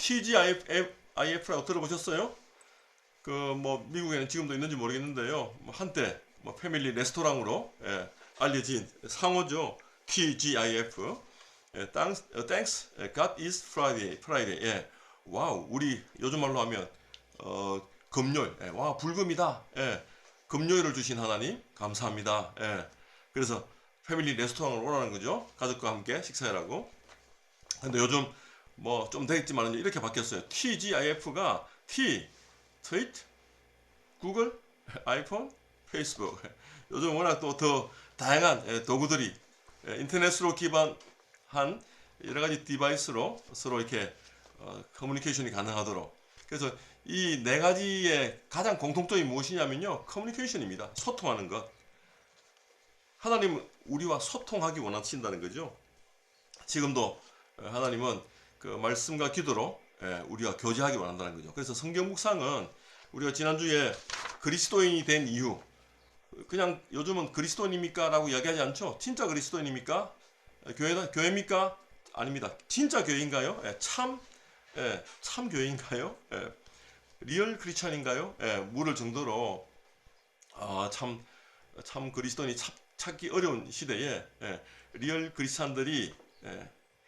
TGIF라고 들어보셨어요? 그 뭐 미국에는 지금도 있는지 모르겠는데요. 뭐 한때 뭐 패밀리 레스토랑으로 알려진 상호죠. TGIF. Thanks, God is Friday. 예. 와우, 우리 요즘 말로 하면 금요일. 와, 불금이다. 금요일을 주신 하나님 감사합니다. 그래서 패밀리 레스토랑을 오라는 거죠. 가족과 함께 식사하라고. 근데 요즘 뭐 좀 되겠지만 이렇게 바뀌었어요. TGIF가 트윗, 구글, 아이폰, 페이스북. 요즘 워낙 또 더 다양한 도구들이 인터넷으로 기반한 여러 가지 디바이스로 서로 이렇게 커뮤니케이션이 가능하도록. 그래서 이 네 가지의 가장 공통점이 무엇이냐면요, 커뮤니케이션입니다. 소통하는 것. 하나님은 우리와 소통하기 원하신다는 거죠. 지금도 하나님은 그 말씀과 기도로 우리와 교제하기 원한다는 거죠. 그래서 성경 묵상은 우리가 지난주에 그리스도인이 된 이유, 그냥 요즘은 그리스도인입니까? 라고 이야기하지 않죠. 진짜 그리스도인입니까? 교회입니까? 아닙니다. 진짜 교회인가요? 참 교회인가요? 리얼 크리스찬인가요? 물을 정도로 참 그리스도인이 찾기 어려운 시대에 리얼 크리스찬들이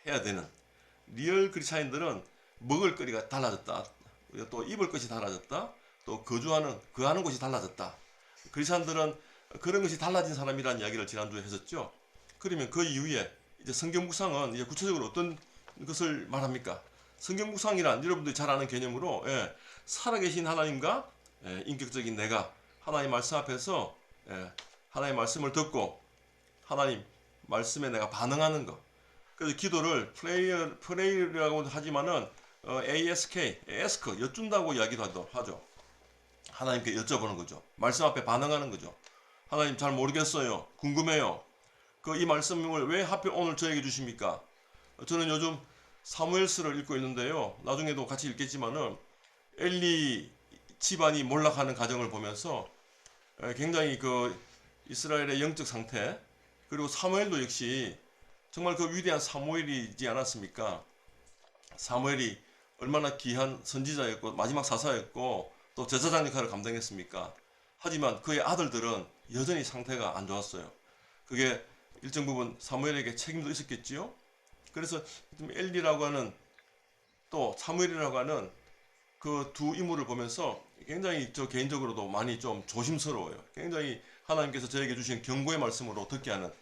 해야 되는, 리얼 크리스찬들은 먹을 거리가 달라졌다. 또 입을 것이 달라졌다. 또 거하는 곳이 달라졌다. 크리스찬들은 그런 것이 달라진 사람이라는 이야기를 지난주에 했었죠. 그러면 그 이후에 이제 성경 묵상은 이제 구체적으로 어떤 것을 말합니까? 성경 묵상이란 여러분들이 잘 아는 개념으로 살아계신 하나님과 인격적인 내가 하나님 말씀 앞에서 하나님 말씀을 듣고 하나님 말씀에 내가 반응하는 것. 그래서 기도를 프레이라고 하지만은 ask 여쭌다고 이야기도 하죠. 하나님께 여쭤보는 거죠. 말씀 앞에 반응하는 거죠. 하나님 잘 모르겠어요. 궁금해요. 이 말씀을 왜 하필 오늘 저에게 주십니까? 저는 요즘 사무엘서를 읽고 있는데요. 나중에도 같이 읽겠지만은 엘리 집안이 몰락하는 과정을 보면서 굉장히 그 이스라엘의 영적 상태, 그리고 사무엘도 역시 정말 그 위대한 사무엘이지 않았습니까? 사무엘이 얼마나 귀한 선지자였고 마지막 사사였고 또 제사장 역할을 감당했습니까? 하지만 그의 아들들은 여전히 상태가 안 좋았어요. 그게 일정 부분 사무엘에게 책임도 있었겠지요. 그래서 엘리라고 하는 또 사무엘이라고 하는 그 두 인물을 보면서 굉장히 저 개인적으로도 많이 좀 조심스러워요. 굉장히 하나님께서 저에게 주신 경고의 말씀으로 듣게 하는,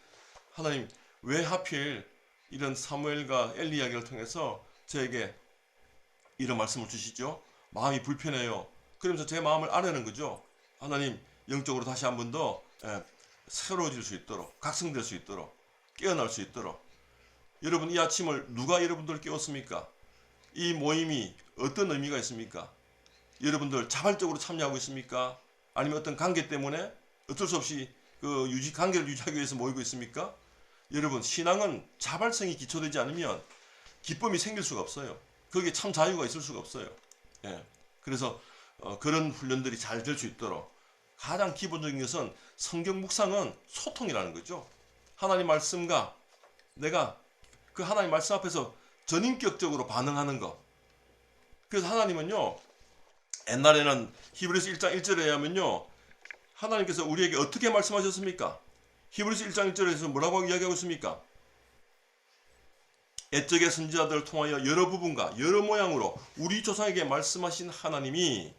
하나님 왜 하필 이런 사무엘과 엘리 이야기를 통해서 저에게 이런 말씀을 주시죠? 마음이 불편해요. 그러면서 제 마음을 아려는 거죠. 하나님 영적으로 다시 한 번 더 새로워질 수 있도록, 각성될 수 있도록, 깨어날 수 있도록. 여러분, 이 아침을 누가 여러분들 깨웠습니까? 이 모임이 어떤 의미가 있습니까? 여러분들 자발적으로 참여하고 있습니까? 아니면 어떤 관계 때문에 어쩔 수 없이 관계를 유지하기 위해서 모이고 있습니까? 여러분, 신앙은 자발성이 기초되지 않으면 기쁨이 생길 수가 없어요. 거기에 참 자유가 있을 수가 없어요. 그래서 그런 훈련들이 잘 될 수 있도록 가장 기본적인 것은 성경 묵상은 소통이라는 거죠. 하나님 말씀과 내가 그 하나님 말씀 앞에서 전인격적으로 반응하는 것. 그래서 하나님은요, 옛날에는 히브리서 1장 1절에 의하면요, 하나님께서 우리에게 어떻게 말씀하셨습니까? 히브리서 1장 1절에서 뭐라고 이야기하고 있습니까? 옛적의 선지자들을 통하여 여러 부분과 여러 모양으로 우리 조상에게 말씀하신 하나님이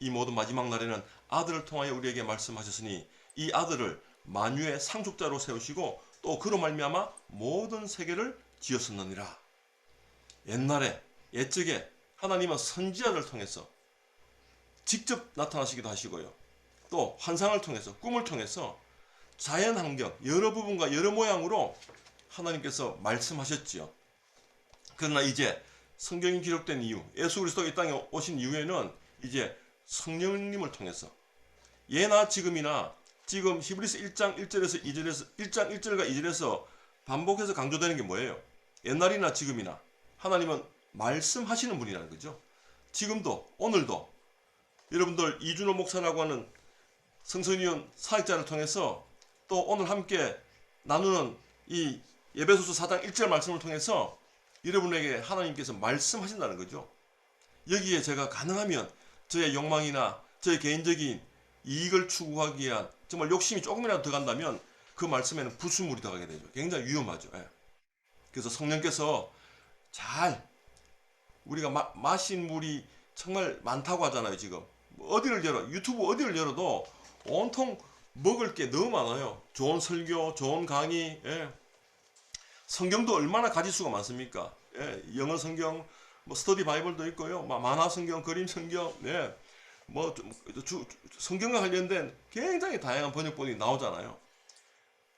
이 모든 마지막 날에는 아들을 통하여 우리에게 말씀하셨으니 이 아들을 만유의 상속자로 세우시고 또 그로 말미암아 모든 세계를 지었었느니라. 옛날에 옛적에 하나님은 선지자를 통해서 직접 나타나시기도 하시고요. 또 환상을 통해서, 꿈을 통해서 자연 환경 여러 부분과 여러 모양으로 하나님께서 말씀하셨지요. 그러나 이제 성경이 기록된 이후, 예수 그리스도가 이 땅에 오신 이후에는 이제 성령님을 통해서 예나 지금이나, 지금 히브리서 1장 1절에서 2절에서 1장 1절과 2절에서 반복해서 강조되는 게 뭐예요? 옛날이나 지금이나 하나님은 말씀하시는 분이라는 거죠. 지금도 오늘도 여러분들 이준호 목사라고 하는 성선위원 사역자를 통해서 또 오늘 함께 나누는 이 에베소서 4장 1절 말씀을 통해서 여러분에게 하나님께서 말씀하신다는 거죠. 여기에 제가 가능하면 저의 욕망이나 저의 개인적인 이익을 추구하기 위한 정말 욕심이 조금이라도 더 간다면 그 말씀에는 불순물이 들어가게 되죠. 굉장히 위험하죠. 예. 그래서 성령께서 잘 우리가 마신 물이 정말 많다고 하잖아요. 지금 어디를 열어 유튜브 어디를 열어도 온통 먹을 게 너무 많아요. 좋은 설교, 좋은 강의, 예. 성경도 얼마나 가지수가 많습니까? 예. 영어 성경, 뭐 스터디 바이블도 있고요. 만화 성경, 그림 성경, 예. 뭐 성경과 관련된 굉장히 다양한 번역본이 나오잖아요.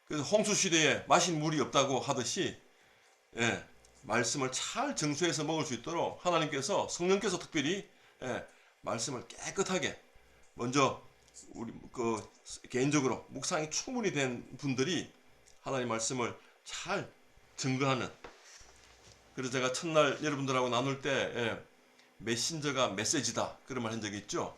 그래서 홍수 시대에 마신 물이 없다고 하듯이, 예. 말씀을 잘 정수해서 먹을 수 있도록 하나님께서 성령께서 특별히, 예. 말씀을 깨끗하게 먼저 우리 개인적으로 묵상이 충분히 된 분들이 하나님 말씀을 잘 증거하는. 그래서 제가 첫날 여러분들하고 나눌 때, 예. 메신저가 메시지다 그런 말 한 적이 있죠.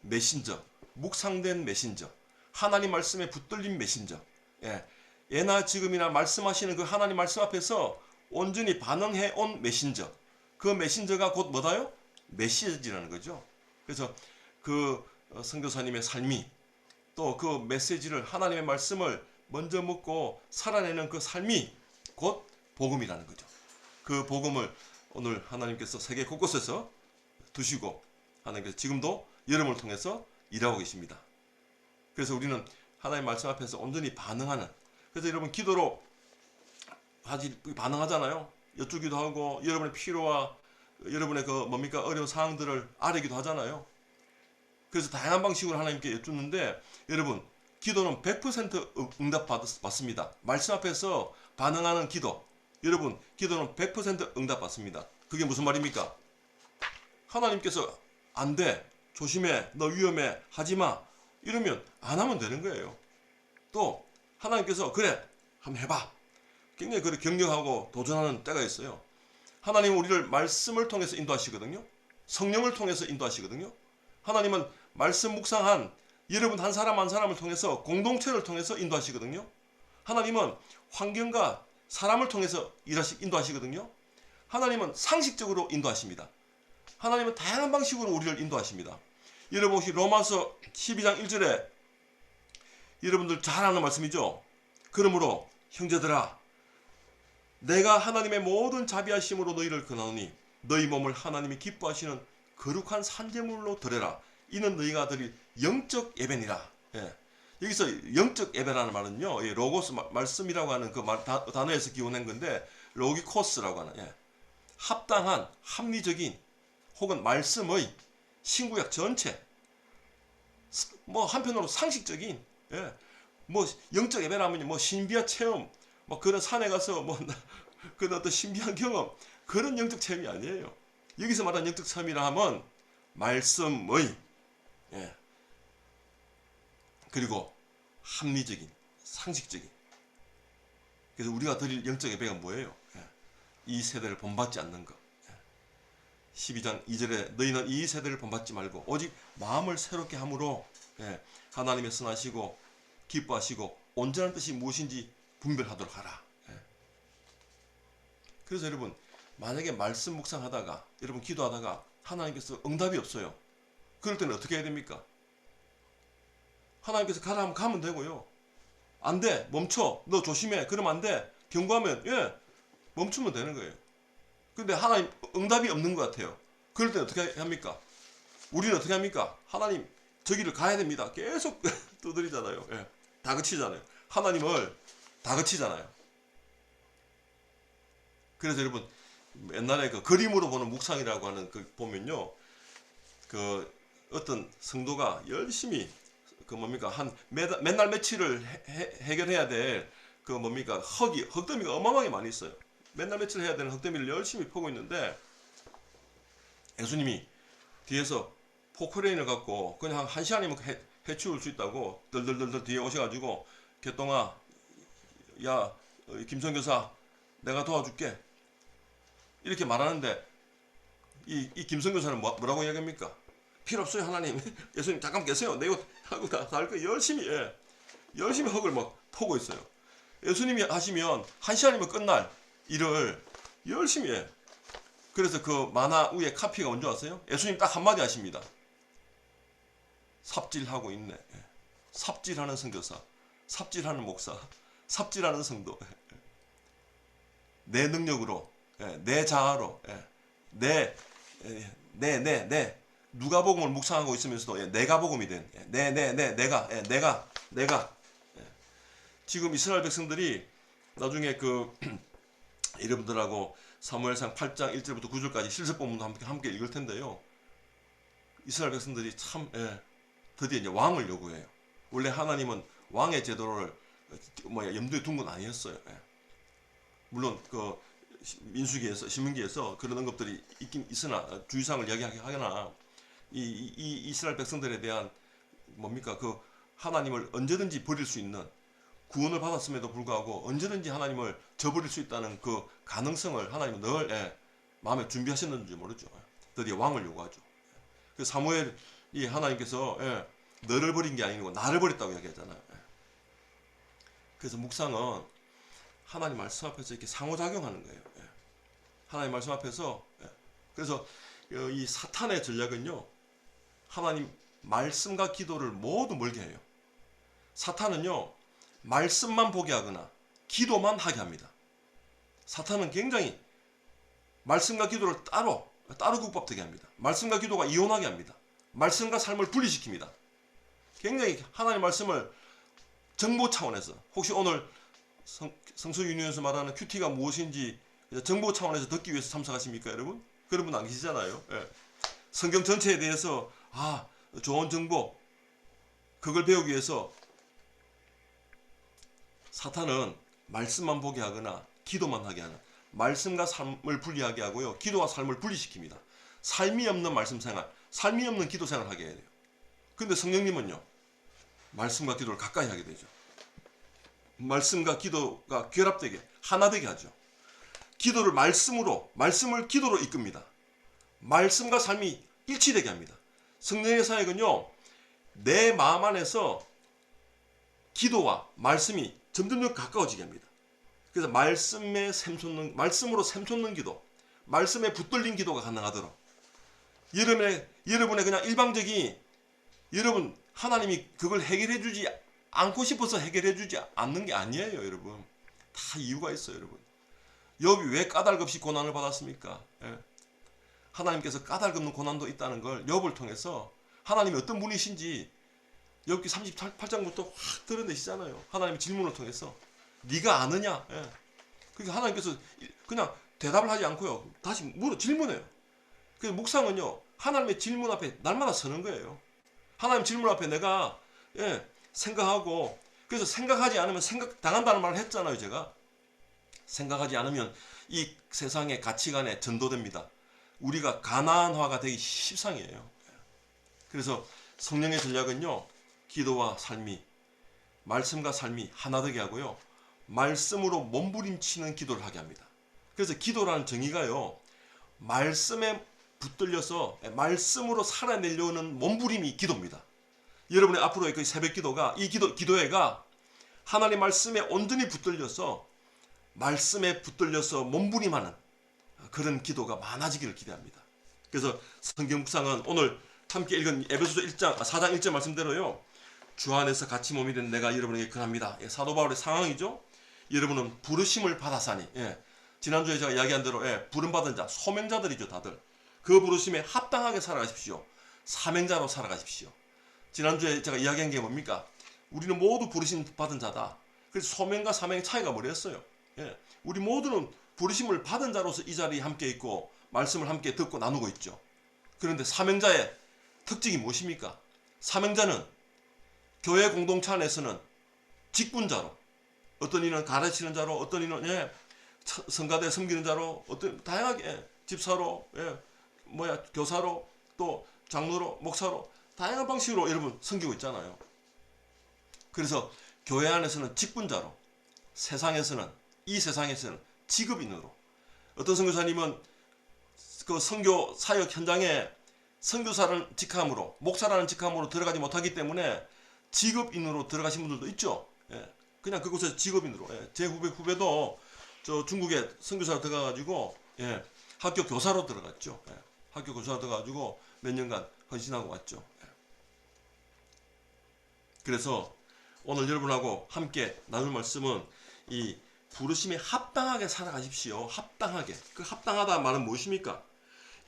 메신저, 묵상된 메신저, 하나님 말씀에 붙들린 메신저. 예. 예나 지금이나 말씀하시는 그 하나님 말씀 앞에서 온전히 반응해 온 메신저. 그 메신저가 곧 뭐다요? 메시지라는 거죠. 그래서 그 선교사님의 삶이 또 그 메시지를 하나님의 말씀을 먼저 먹고 살아내는 그 삶이 곧 복음이라는 거죠. 그 복음을 오늘 하나님께서 세계 곳곳에서 두시고 하나님께서 지금도 여러분을 통해서 일하고 계십니다. 그래서 우리는 하나님 말씀 앞에서 온전히 반응하는, 그래서 여러분 기도로 반응하잖아요. 여쭈기도 하고 여러분의 필요와 여러분의 어려운 사항들을 아뢰기도 하잖아요. 그래서 다양한 방식으로 하나님께 여쭙는데 여러분 기도는 100% 응답 받습니다. 말씀 앞에서 반응하는 기도, 여러분 기도는 100% 응답 받습니다. 그게 무슨 말입니까? 하나님께서 안 돼, 조심해, 너 위험해, 하지마 이러면 안 하면 되는 거예요. 또 하나님께서 그래 한번 해봐, 굉장히 그렇게 격려하고 도전하는 때가 있어요. 하나님은 우리를 말씀을 통해서 인도하시거든요. 성령을 통해서 인도하시거든요. 하나님은 말씀 묵상한 여러분 한 사람 한 사람을 통해서 공동체를 통해서 인도하시거든요. 하나님은 환경과 사람을 통해서 인도하시거든요. 하나님은 상식적으로 인도하십니다. 하나님은 다양한 방식으로 우리를 인도하십니다. 여러분 혹시 로마서 12장 1절에 여러분들 잘 아는 말씀이죠. 그러므로 형제들아 내가 하나님의 모든 자비하심으로 너희를 권하노니 너희 몸을 하나님이 기뻐하시는 거룩한 산제물로 드려라. 이는 너희가 드릴 영적 예배니라. 예. 여기서 영적 예배라는 말은요, 로고스 말씀이라고 하는 그 단어에서 기원한 건데 로기코스라고 하는, 예. 합당한 합리적인 혹은 말씀의 신구약 전체, 뭐 한편으로 상식적인, 예. 뭐 영적 예배라면 뭐 신비한 체험, 뭐 그런 산에 가서 뭐 그런 어떤 신비한 경험, 그런 영적 체험이 아니에요. 여기서 말하는 영적 체험이라 하면 말씀의, 예. 그리고 합리적인, 상식적인. 그래서 우리가 드릴 영적 예배가 뭐예요? 예. 이 세대를 본받지 않는 것. 예. 12장 2절에 너희는 이 세대를 본받지 말고 오직 마음을 새롭게 함으로, 예. 하나님의 선하시고 기뻐하시고 온전한 뜻이 무엇인지 분별하도록 하라. 예. 그래서 여러분 만약에 말씀 묵상하다가 여러분 기도하다가 하나님께서 응답이 없어요. 그럴 때는 어떻게 해야 됩니까? 하나님께서 가라 하면 가면 되고요. 안 돼, 멈춰, 너 조심해, 그러면 안 돼, 경고하면, 예, 멈추면 되는 거예요. 근데 하나님 응답이 없는 것 같아요. 그럴 때는 어떻게 합니까? 우리는 어떻게 합니까? 하나님 저기를 가야 됩니다. 계속 두드리잖아요. 예, 다그치잖아요. 하나님을 다그치잖아요. 그래서 여러분 옛날에 그 그림으로 보는 묵상이라고 하는 그 보면요, 그 어떤 성도가 열심히 그 뭡니까 한 맨날 며칠을 해결해야 될 그 뭡니까 흙더미가 어마어마하게 많이 있어요. 맨날 며칠 해야 되는 흙더미를 열심히 퍼고 있는데 예수님이 뒤에서 포크레인을 갖고 그냥 한 시간이면 해치울 수 있다고 덜덜덜덜 뒤에 오셔가지고 개똥아, 야 김선교사 내가 도와줄게 이렇게 말하는데 이 김선교사는 뭐라고 이야기합니까? 필요 없어요 하나님. 예수님 잠깐 계세요. 내 이거 하고 다 할 거 열심히, 예. 열심히 흙을 막 퍼고 있어요. 예수님이 하시면 한 시간이면 끝날 일을 열심히 해. 그래서 그 만화 위에 카피가 뭔지 아세요? 예수님 딱 한마디 하십니다. 삽질하고 있네. 삽질하는 선교사, 삽질하는 목사, 삽질하는 성도. 내 능력으로, 내 자아로, 내 누가복음을 묵상하고 있으면서도 내가복음이 된, 내가. 지금 이스라엘 백성들이 나중에 그 여러분들하고 사무엘상 8장 1절부터 9절까지 실습 본문도 함께 읽을 텐데요. 이스라엘 백성들이 참 드디어 이제 왕을 요구해요. 원래 하나님은 왕의 제도를 염두에 둔 건 아니었어요. 물론 그 민수기에서 신명기에서 그런 언급들이 있긴 있으나 주의사항을 이야기하거나 이 이스라엘 백성들에 대한 뭡니까 그 하나님을 언제든지 버릴 수 있는 구원을 받았음에도 불구하고 언제든지 하나님을 저버릴 수 있다는 그 가능성을 하나님은 늘 마음에 준비하셨는지 모르죠. 드디어 왕을 요구하죠. 그 사무엘이 하나님께서 너를 버린 게 아니고 나를 버렸다고 이야기하잖아요. 그래서 묵상은 하나님 말씀 앞에서 이렇게 상호작용하는 거예요. 하나님 말씀 앞에서 그래서 이 사탄의 전략은요, 하나님 말씀과 기도를 모두 멀게 해요. 사탄은요, 말씀만 보게 하거나 기도만 하게 합니다. 사탄은 굉장히 말씀과 기도를 따로 국밥되게 합니다. 말씀과 기도가 이혼하게 합니다. 말씀과 삶을 분리시킵니다. 굉장히 하나님 말씀을 정보 차원에서, 혹시 오늘 성서 유니온에서 말하는 큐티가 무엇인지 정보 차원에서 듣기 위해서 참석하십니까, 여러분? 그런 분 안 계시잖아요. 성경 전체에 대해서 좋은 정보, 그걸 배우기 위해서 사탄은 말씀만 보게 하거나 기도만 하게 하는, 말씀과 삶을 분리하게 하고요, 기도와 삶을 분리시킵니다. 삶이 없는 말씀 생활, 삶이 없는 기도 생활을 하게 해야 돼요. 근데 성령님은요, 말씀과 기도를 가까이 하게 되죠. 말씀과 기도가 결합되게, 하나 되게 하죠. 기도를 말씀을 기도로 이끕니다. 말씀과 삶이 일치되게 합니다. 성령의 사역은요, 내 마음 안에서 기도와 말씀이 점점 가까워지게 합니다. 그래서 말씀으로 샘솟는 기도, 말씀에 붙들린 기도가 가능하도록, 여러분의 그냥 일방적인, 여러분 하나님이 그걸 해결해 주지 않고 싶어서 해결해 주지 않는 게 아니에요. 여러분 다 이유가 있어요. 여러분 욥이 왜 까닭 없이 고난을 받았습니까? 하나님께서 까닭 없는 고난도 있다는 걸 욥을 통해서 하나님이 어떤 분이신지 욥기 38장부터 확 드러내시잖아요. 하나님의 질문을 통해서 네가 아느냐? 그러니까 하나님께서 그냥 대답을 하지 않고요, 다시 질문해요. 그래서 묵상은요, 하나님의 질문 앞에 날마다 서는 거예요. 하나님 질문 앞에 내가 생각하고, 그래서 생각하지 않으면 생각당한다는 말을 했잖아요. 제가 생각하지 않으면 이 세상의 가치관에 전도됩니다. 우리가 가나안화가 되기 십상이에요. 그래서 성령의 전략은요, 기도와 삶이, 말씀과 삶이 하나 되게 하고요, 말씀으로 몸부림치는 기도를 하게 합니다. 그래서 기도라는 정의가요, 말씀에 붙들려서 말씀으로 살아내려는 몸부림이 기도입니다. 여러분의 앞으로의 그 새벽 기도가, 이 기도회가 하나님 말씀에 온전히 붙들려서 말씀에 붙들려서 몸부림하는 그런 기도가 많아지기를 기대합니다. 그래서 성경 묵상은 오늘 함께 읽은 에베소서 4장 1절 말씀대로요, 주 안에서 같이 몸이 된 내가 여러분에게 권합니다. 사도 바울의 상황이죠. 여러분은 부르심을 받았사니, 지난주에 제가 이야기한 대로 부름받은 자, 소명자들이죠. 다들 그 부르심에 합당하게 살아가십시오. 사명자로 살아가십시오. 지난주에 제가 이야기한 게 뭡니까? 우리는 모두 부르심 받은 자다. 그래서 소명과 사명의 차이가 뭐였어요? 우리 모두는 부르심을 받은 자로서 이 자리에 함께 있고 말씀을 함께 듣고 나누고 있죠. 그런데 사명자의 특징이 무엇입니까? 사명자는 교회 공동체 안에서는 직분자로, 어떤 이는 가르치는 자로, 어떤 이는 성가대 섬기는 자로, 어떤 다양하게 집사로, 교사로, 또 장로로, 목사로 다양한 방식으로 여러분 섬기고 있잖아요. 그래서 교회 안에서는 직분자로, 이 세상에서는 직업인으로, 어떤 선교사님은 그 선교 사역 현장에 선교사라는 직함으로, 목사라는 직함으로 들어가지 못하기 때문에 직업인으로 들어가신 분들도 있죠. 그냥 그곳에서 직업인으로, 제 후배도 저 중국에 선교사로 들어가가지고 학교 교사로 들어갔죠. 예. 학교 교사로 들어가지고 몇 년간 헌신하고 왔죠. 예. 그래서 오늘 여러분하고 함께 나눌 말씀은 이 부르심에 합당하게 살아가십시오. 합당하게. 그 합당하다 말은 무엇입니까?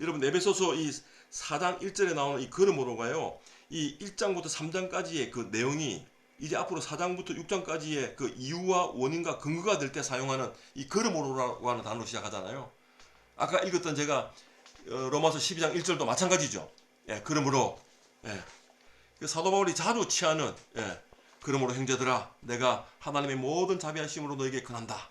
여러분 에베소서 이 4장 1절에 나오는 이 그러므로가요. 이 1장부터 3장까지의 그 내용이 이제 앞으로 4장부터 6장까지의 그 이유와 원인과 근거가 될 때 사용하는 이 그러므로라고 하는 단어로 시작하잖아요. 아까 읽었던 제가 로마서 12장 1절도 마찬가지죠. 예, 그러므로 예. 사도 바울이 자주 취하는 그러므로 형제들아 내가 하나님의 모든 자비하심으로 너에게 권한다.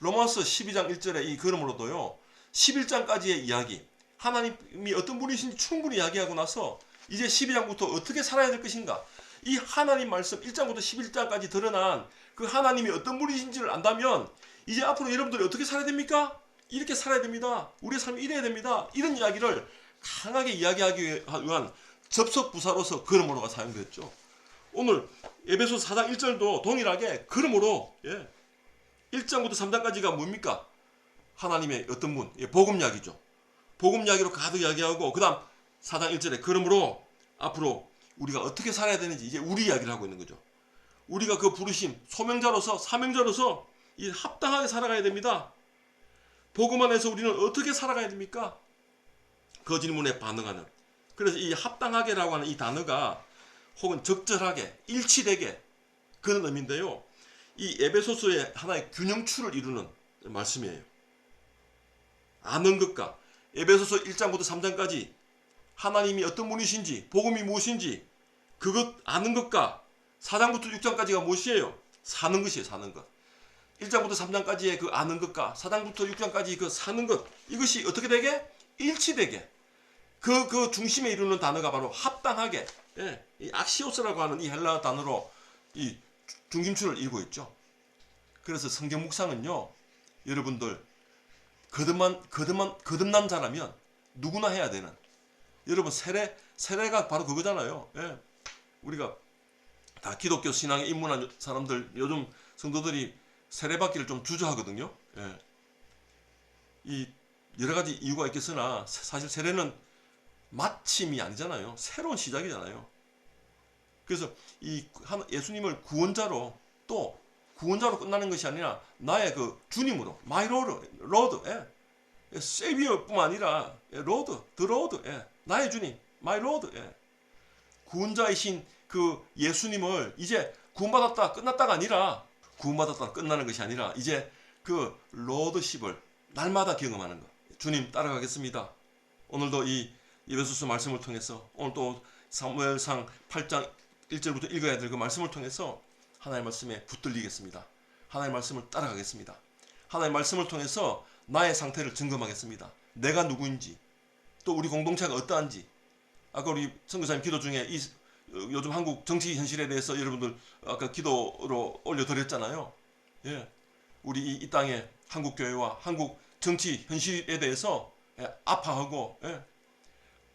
로마서 12장 1절에 이 그러므로도요. 11장까지의 이야기 하나님이 어떤 분이신지 충분히 이야기하고 나서 이제 12장부터 어떻게 살아야 될 것인가. 이 하나님 말씀 1장부터 11장까지 드러난 그 하나님이 어떤 분이신지를 안다면 이제 앞으로 여러분들이 어떻게 살아야 됩니까? 이렇게 살아야 됩니다. 우리의 삶이 이래야 됩니다. 이런 이야기를 강하게 이야기하기 위한 접속부사로서 그러므로가 사용됐죠. 오늘 에베소서 4장 1절도 동일하게 그러므로 1장부터 3장까지가 뭡니까? 하나님의 어떤 분, 복음 이야기죠. 복음 이야기로 가득 이야기하고 그 다음 4장 1절에 그러므로 앞으로 우리가 어떻게 살아야 되는지 이제 우리 이야기를 하고 있는 거죠. 우리가 그 부르심, 소명자로서 사명자로서 이 합당하게 살아가야 됩니다. 복음 안에서 우리는 어떻게 살아가야 됩니까? 그 질문에 반응하는. 그래서 이 합당하게라고 하는 이 단어가 혹은 적절하게, 일치되게 그런 의미인데요. 이 에베소서의 하나의 균형추를 이루는 말씀이에요. 아는 것과 에베소서 1장부터 3장까지 하나님이 어떤 분이신지, 복음이 무엇인지 그것 아는 것과 4장부터 6장까지가 무엇이에요? 사는 것이에요. 사는 것. 1장부터 3장까지의 그 아는 것과 4장부터 6장까지 그 사는 것, 이것이 어떻게 되게? 일치되게. 그 중심에 이루는 단어가 바로 합당하게, 이 악시오스라고 하는 이 헬라어 단어로 이 중심추를 이루고 있죠. 그래서 성경 묵상은요, 여러분들 거듭난 자라면 누구나 해야 되는, 여러분 세례가 바로 그거잖아요. 우리가 다 기독교 신앙에 입문한 사람들, 요즘 성도들이 세례받기를 좀 주저하거든요. 이 여러 가지 이유가 있겠으나 사실 세례는 마침이 아니잖아요. 새로운 시작이잖아요. 그래서 이 예수님을 구원자로, 또 구원자로 끝나는 것이 아니라 나의 그 주님으로, 마이 로드, 세비어뿐만 아니라 로드, 더 로드, 나의 주님, 마이 로드, 구원자이신 그 예수님을 이제 구원받았다 끝났다가 아니라, 구원받았다 끝나는 것이 아니라 이제 그 로드십을 날마다 경험하는 것. 주님 따라가겠습니다. 오늘도 이 에베소서 말씀을 통해서, 오늘 또 사무엘상 8장 1절부터 읽어야 될 그 말씀을 통해서 하나님의 말씀에 붙들리겠습니다. 하나님의 말씀을 따라가겠습니다. 하나님의 말씀을 통해서 나의 상태를 점검하겠습니다. 내가 누구인지, 또 우리 공동체가 어떠한지. 아까 우리 선교사님 기도 중에 이 요즘 한국 정치 현실에 대해서 여러분들 아까 기도로 올려드렸잖아요. 우리 이 땅의 한국 교회와 한국 정치 현실에 대해서 아파하고,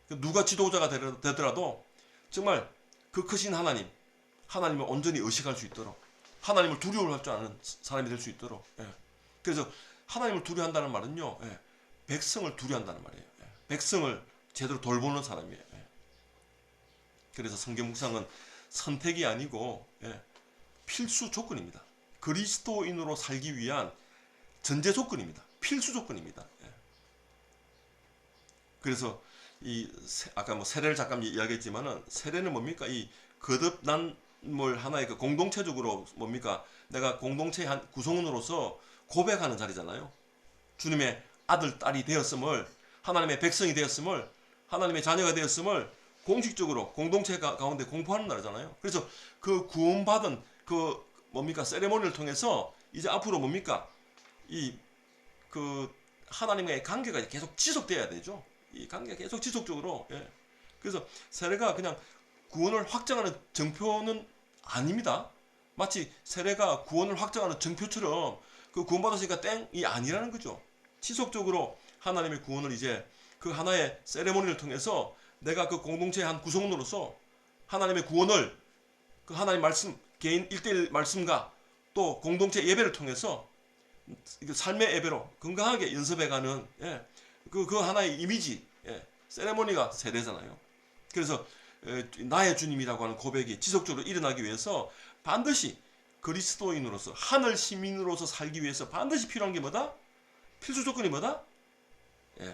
누가 지도자가 되더라도 정말 그 크신 하나님을 온전히 의식할 수 있도록, 하나님을 두려워할 줄 아는 사람이 될 수 있도록. 그래서 하나님을 두려워한다는 말은요, 백성을 두려워한다는 말이에요. 백성을 제대로 돌보는 사람이에요. 그래서 성경 묵상은 선택이 아니고 필수 조건입니다. 그리스도인으로 살기 위한 전제 조건입니다. 필수 조건입니다. 그래서 아까 세례를 잠깐 이야기했지만은, 세례는 뭡니까? 이 거듭남을 하나의 그 공동체적으로 뭡니까? 내가 공동체의 한 구성원으로서 고백하는 자리잖아요. 주님의 아들, 딸이 되었음을, 하나님의 백성이 되었음을, 하나님의 자녀가 되었음을 공식적으로 공동체 가운데 공포하는 날이잖아요. 그래서 그 구원받은 그 뭡니까? 세레모니를 통해서 이제 앞으로 뭡니까? 그 하나님과의 관계가 계속 지속돼야 되죠. 이 관계가 계속 지속적으로. 그래서 세례가 그냥 구원을 확정하는 정표는 아닙니다. 마치 세례가 구원을 확정하는 정표처럼 그 구원받았으니까 땡이 아니라는 거죠. 지속적으로 하나님의 구원을 이제 그 하나의 세레모니를 통해서 내가 그 공동체의 한 구성원으로서 하나님의 구원을 그 하나님 말씀, 개인 1대1 말씀과 또 공동체 예배를 통해서 삶의 예배로 건강하게 연습해가는 그 하나의 이미지, 세레모니가 세례잖아요. 그래서 나의 주님이라고 하는 고백이 지속적으로 일어나기 위해서 반드시 그리스도인으로서 하늘 시민으로서 살기 위해서 반드시 필요한 게 뭐다? 필수 조건이 뭐다?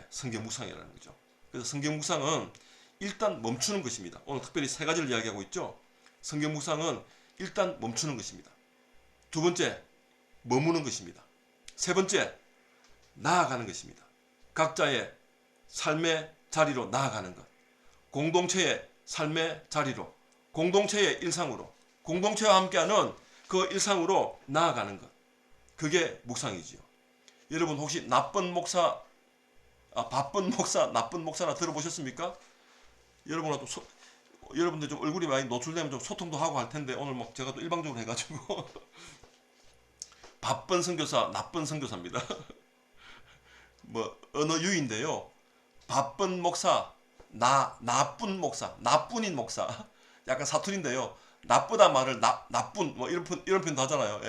성경 묵상이라는 거죠. 그래서 성경 묵상은 일단 멈추는 것입니다. 오늘 특별히 세 가지를 이야기하고 있죠. 성경 묵상은 일단 멈추는 것입니다. 두 번째, 머무는 것입니다. 세 번째, 나아가는 것입니다. 각자의 삶의 자리로 나아가는 것. 공동체의 삶의 자리로, 공동체의 일상으로, 공동체와 함께하는 그 일상으로 나아가는 것. 그게 묵상이지요. 여러분 혹시 바쁜 목사, 나쁜 목사나 들어보셨습니까? 여러분들 좀 얼굴이 많이 노출되면 좀 소통도 하고 할 텐데 오늘 뭐 제가 또 일방적으로 해가지고 바쁜 선교사, 나쁜 선교사입니다. 뭐 언어 유인데요. 바쁜 목사, 나쁜 목사, 나뿐인 목사. 약간 사투리인데요. 나쁘다 말을 나쁜 뭐 이런 표현도 하잖아요.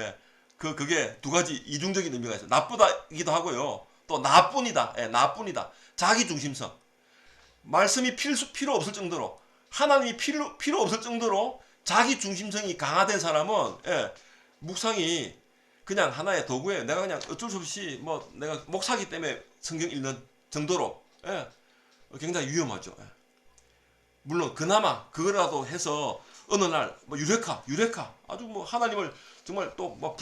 그게 두 가지 이중적인 의미가 있어요. 나쁘다기도 하고요. 또 나뿐이다. 나뿐이다. 자기 중심성. 말씀이 필요 없을 정도로, 하나님이 필요 없을 정도로 자기 중심성이 강화된 사람은 묵상이 그냥 하나의 도구예요. 내가 그냥 어쩔 수 없이 뭐 내가 목사기 때문에 성경 읽는 정도로 굉장히 위험하죠. 물론 그나마 그거라도 해서 어느 날 뭐 유레카 아주 뭐 하나님을 정말 또 뭐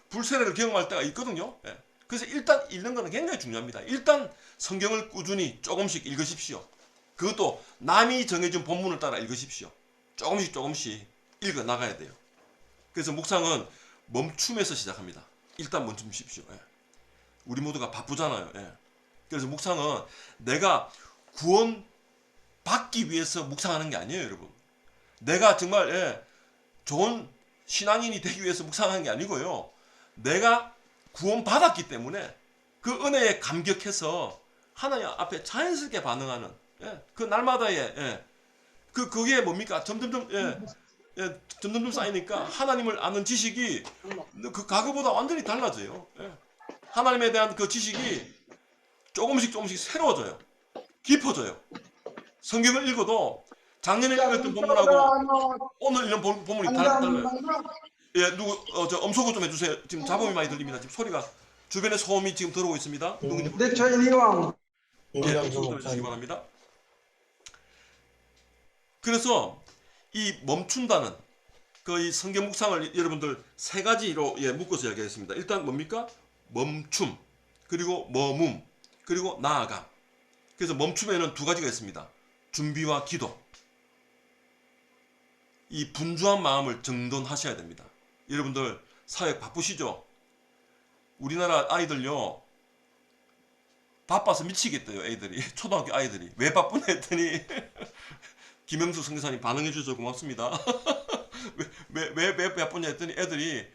불세례를 경험할 때가 있거든요. 그래서 일단 읽는 거는 굉장히 중요합니다. 일단 성경을 꾸준히 조금씩 읽으십시오. 그것도 남이 정해준 본문을 따라 읽으십시오. 조금씩 읽어 나가야 돼요. 그래서 묵상은 멈춤에서 시작합니다. 일단 멈추십시오. 우리 모두가 바쁘잖아요. 그래서 묵상은 내가 구원 받기 위해서 묵상하는 게 아니에요, 여러분. 내가 정말 좋은 신앙인이 되기 위해서 묵상하는 게 아니고요. 내가 구원 받았기 때문에 그 은혜에 감격해서 하나님 앞에 자연스럽게 반응하는 그 날마다의 그게 뭡니까? 점점점 쌓이니까 하나님을 아는 지식이 그 과거보다 완전히 달라져요. 하나님에 대한 그 지식이 조금씩 새로워져요. 깊어져요. 성경을 읽어도 작년에 읽었던 본문하고 오늘 읽는 본문이 달라요. 저 엄소거 좀 해주세요. 지금 잡음이 많이 들립니다. 지금 소리가 주변에 소음이 지금 들어오고 있습니다. 네, 저희 이왕. 엄소거 좀 해주시기 바랍니다. 그래서 이 멈춘다는 이 성경 묵상을 여러분들 세 가지로 묶어서 이야기했습니다. 일단 뭡니까? 멈춤, 그리고 머문, 그리고 나아감. 그래서 멈춤에는 두 가지가 있습니다. 준비와 기도. 이 분주한 마음을 정돈하셔야 됩니다. 여러분들 사회 바쁘시죠? 우리나라 아이들요, 바빠서 미치겠대요. 애들이, 초등학교 아이들이. 왜 바쁘냐 했더니 김영수 선교사님 반응해 주셔서 고맙습니다. 왜 바쁘냐 했더니 애들이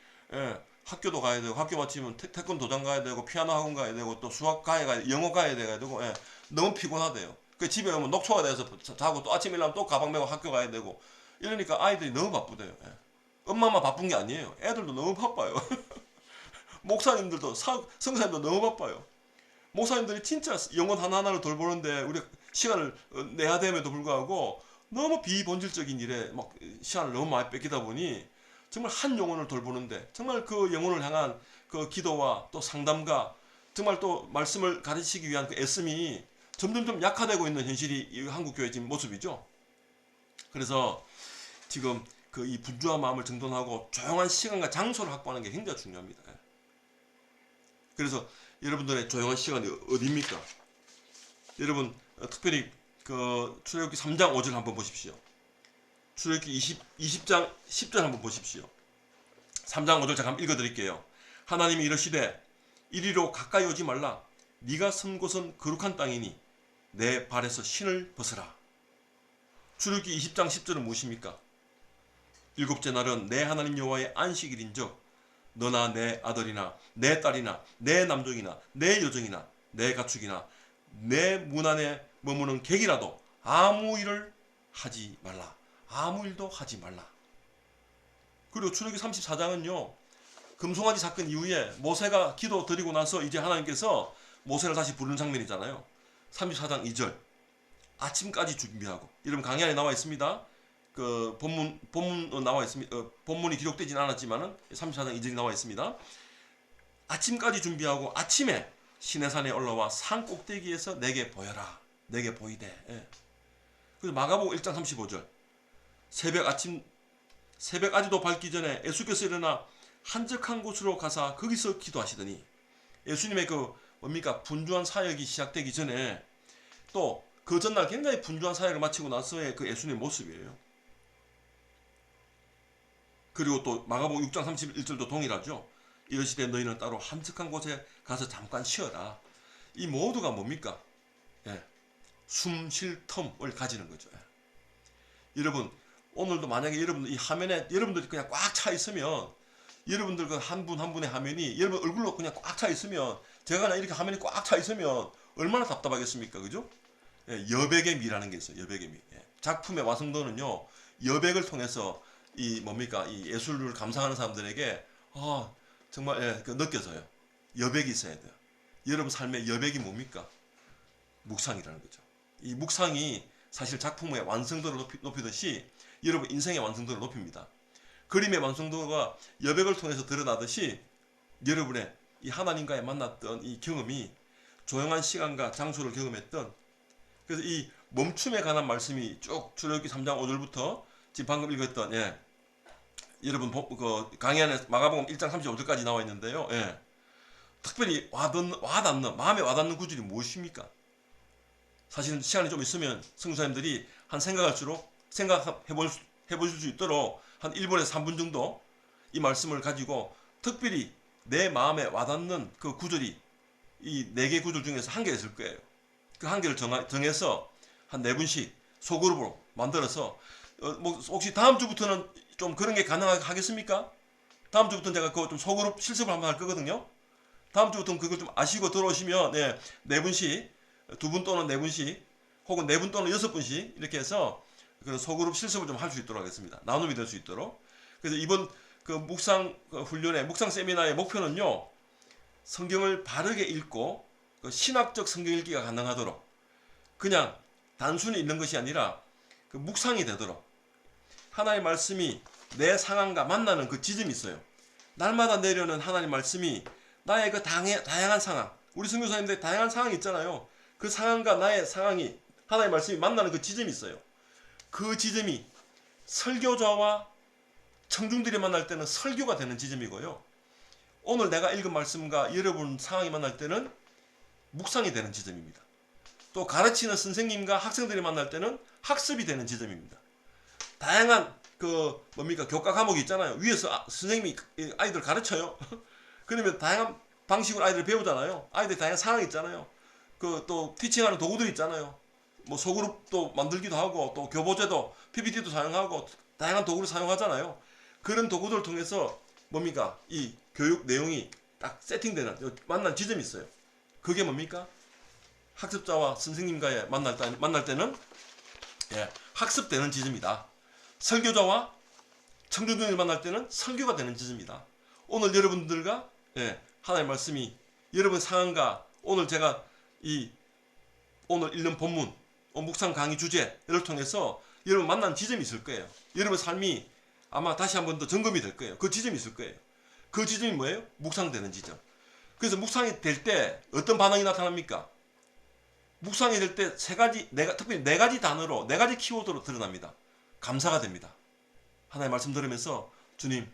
학교도 가야 되고, 학교 마치면 태권도 도장 가야 되고, 피아노 학원 가야 되고, 또 수학 가야 되고, 영어 가야 되고, 너무 피곤하대요. 그 집에 오면 녹초가 돼서 자고 또 아침 일어나면 또 가방 메고 학교 가야 되고, 이러니까 아이들이 너무 바쁘대요. 엄마만 바쁜 게 아니에요. 애들도 너무 바빠요. 목사님들도 선교사님도 너무 바빠요. 목사님들이 진짜 영혼 하나하나를 돌보는데 우리가 시간을 내야 됨에도 불구하고 너무 비본질적인 일에 막 시간을 너무 많이 뺏기다 보니 정말 한 영혼을 돌보는데 정말 그 영혼을 향한 그 기도와 또 상담과 정말 또 말씀을 가르치기 위한 그 애씀이 점점 약화되고 있는 현실이 이 한국 교회 지금 모습이죠. 그래서 지금 이 분주한 마음을 정돈하고 조용한 시간과 장소를 확보하는 게 굉장히 중요합니다. 그래서 여러분들의 조용한 시간이 어디입니까? 여러분 특별히 출애굽기 3장 5절 한번 보십시오. 출애굽기 20장 10절 한번 보십시오. 3장 5절 잠깐 읽어드릴게요. 하나님이 이르시되 이리로 가까이 오지 말라. 네가 선 곳은 거룩한 땅이니 내 발에서 신을 벗으라. 출애굽기 20장 10절은 무엇입니까? 일곱째 날은 내 하나님 여호와의 안식일인즉 너나 내 아들이나 내 딸이나 내 남종이나 내 여종이나 내 가축이나 내 문 안에 머무는 객이라도 아무 일을 하지 말라. 아무 일도 하지 말라. 그리고 출애굽기 34장은요. 금송아지 사건 이후에 모세가 기도 드리고 나서 이제 하나님께서 모세를 다시 부르는 장면이잖아요. 34장 2절 아침까지 준비하고, 여러분 강의 안에 나와 있습니다. 그 본문 나와 있습니다. 본문이 기록되진 않았지만은 34장 2절이 나와 있습니다. 아침까지 준비하고 아침에 시내산에 올라와 산 꼭대기에서 내게 보여라. 내게 보이되. 예. 그래서 마가복음 1장 35절 새벽 아직도 밝기 전에 예수께서 일어나 한적한 곳으로 가사 거기서 기도하시더니, 예수님의 그 뭡니까 분주한 사역이 시작되기 전에 또 그 전날 굉장히 분주한 사역을 마치고 나서의 그 예수님의 모습이에요. 그리고 또 마가복음 6장 31절도 동일하죠. 이러시되 너희는 따로 한적한 곳에 가서 잠깐 쉬어라. 이 모두가 뭡니까? 예. 숨 쉴 텀을 가지는 거죠. 예. 여러분 오늘도 만약에 여러분들 이 화면에 여러분들이 그냥 꽉 차 있으면, 여러분들 그 한 분 한 분의 화면이 여러분 얼굴로 그냥 꽉 차 있으면, 제가 그냥 이렇게 화면이 꽉 차 있으면 얼마나 답답하겠습니까? 그죠? 예, 여백의 미라는 게 있어요. 여백의 미. 예. 작품의 완성도는요, 여백을 통해서 이 뭡니까 이 예술을 감상하는 사람들에게 정말 예, 그 느껴져요. 여백이 있어야 돼요. 여러분 삶의 여백이 뭡니까? 묵상이라는 거죠. 이 묵상이 사실 작품의 완성도를 높이듯이 여러분 인생의 완성도를 높입니다. 그림의 완성도가 여백을 통해서 드러나듯이 여러분의 이 하나님과의 만났던 이 경험이 조용한 시간과 장소를 경험했던, 그래서 이 멈춤에 관한 말씀이 쭉 출애굽기 3장 5절부터 지금 방금 읽었던 여러분 그 강의 안에 마가복음 1장 35절까지 나와 있는데요. 예. 특별히 와닿는 마음에 와닿는 구절이 무엇입니까? 사실은 시간이 좀 있으면 성도님들이 한 생각해보실 수 있도록 한 1분에서 3분 정도 이 말씀을 가지고 특별히 내 마음에 와닿는 그 구절이 이 4개 구절 중에서 한 개 있을 거예요. 그 한 개를 정해서 한 4분씩 소그룹으로 만들어서 뭐 혹시 다음 주부터는 좀 그런 게 가능하겠습니까? 다음 주부터는 제가 그거 좀 소그룹 실습을 한번 할 거거든요. 다음 주부터는 그걸 좀 아시고 들어오시면 4분씩 2분 또는 4분씩 혹은 4분 또는 6분씩 이렇게 해서 그런 소그룹 실습을 좀 할 수 있도록 하겠습니다. 나눔이 될 수 있도록. 그래서 이번 그 묵상 훈련의 묵상 세미나의 목표는요, 성경을 바르게 읽고 그 신학적 성경 읽기가 가능하도록, 그냥 단순히 읽는 것이 아니라 그 묵상이 되도록, 하나님의 말씀이 내 상황과 만나는 그 지점이 있어요. 날마다 내려오는 하나님의 말씀이 나의 그 다양한 상황, 우리 선교사님들 다양한 상황이 있잖아요. 그 상황과 나의 상황이 하나님의 말씀이 만나는 그 지점이 있어요. 그 지점이 설교자와 청중들이 만날 때는 설교가 되는 지점이고요. 오늘 내가 읽은 말씀과 여러분 상황이 만날 때는 묵상이 되는 지점입니다. 또 가르치는 선생님과 학생들이 만날 때는 학습이 되는 지점입니다. 다양한 그 뭡니까 교과 과목이 있잖아요. 위에서 선생님이 아이들 가르쳐요. 그러면 다양한 방식으로 아이들 배우잖아요. 아이들 다양한 상황이 있잖아요. 그 또 티칭하는 도구들이 있잖아요. 뭐 소그룹도 만들기도 하고 또 교보제도 PPT도 사용하고 다양한 도구를 사용하잖아요. 그런 도구들을 통해서 뭡니까 이 교육 내용이 딱 세팅되는 만난 지점이 있어요. 그게 뭡니까? 학습자와 선생님과의 만날 때는 학습되는 지점이다. 설교자와 청중들을 만날 때는 설교가 되는 지점이다. 오늘 여러분들과 하나님의 말씀이 여러분 상황과 오늘 제가 오늘 읽는 본문 묵상 강의 주제를 통해서 여러분 만난 지점이 있을 거예요. 여러분 삶이 아마 다시 한 번 더 점검이 될 거예요. 그 지점이 있을 거예요. 그 지점이 뭐예요? 묵상되는 지점. 그래서 묵상이 될 때 어떤 반응이 나타납니까? 묵상이 될 때 특별히 4가지 단어로 4가지 키워드로 드러납니다. 감사가 됩니다. 하나님의 말씀 들으면서 주님,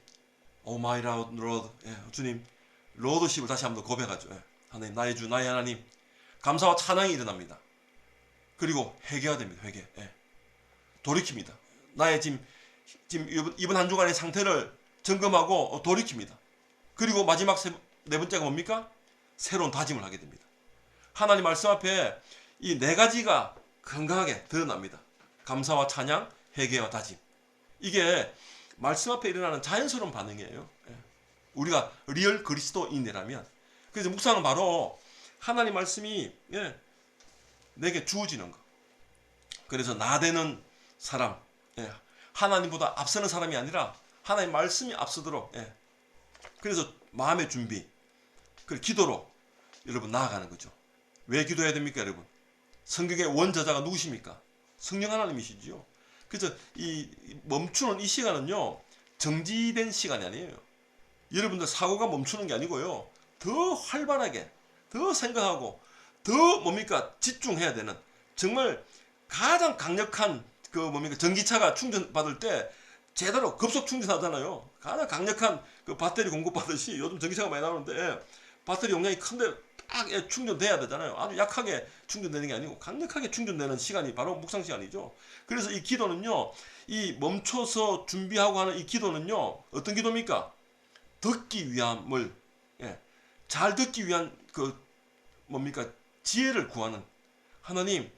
오 마이 로드, 주님, 로드십을 다시 한번 고백하죠. 하나님, 나의 주, 나의 하나님, 감사와 찬양이 일어납니다. 그리고 회개가 됩니다. 회개. 돌이킵니다. 나의 지금 이번 한 주간의 상태를 점검하고 돌이킵니다. 그리고 마지막 4번째가 뭡니까? 새로운 다짐을 하게 됩니다. 하나님 말씀 앞에 이 4가지가 건강하게 드러납니다. 감사와 찬양, 회개와 다짐. 이게 말씀 앞에 일어나는 자연스러운 반응이에요. 우리가 리얼 그리스도인이라면. 그래서 묵상은 바로 하나님 말씀이 내게 주어지는 것. 그래서 나 되는 사람, 하나님보다 앞서는 사람이 아니라 하나님 말씀이 앞서도록. 그래서 마음의 준비, 그리고 기도로 여러분 나아가는 거죠. 왜 기도해야 됩니까, 여러분? 성경의 원저자가 누구십니까? 성령 하나님이시지요. 그래서 이 멈추는 이 시간은요, 정지된 시간이 아니에요. 여러분들 사고가 멈추는 게 아니고요, 더 활발하게, 더 생각하고, 더 뭡니까? 집중해야 되는, 정말 가장 강력한 그 뭡니까? 전기차가 충전받을 때 제대로 급속 충전하잖아요. 가장 강력한 그 배터리 공급받듯이 요즘 전기차가 많이 나오는데 배터리 용량이 큰데 딱 충전돼야 되잖아요. 아주 약하게 충전되는 게 아니고 강력하게 충전되는 시간이 바로 묵상 시간이죠. 그래서 이 기도는요, 이 멈춰서 준비하고 하는 이 기도는요, 어떤 기도입니까? 듣기 위함을, 예, 잘 듣기 위한 그 뭡니까? 지혜를 구하는, 하나님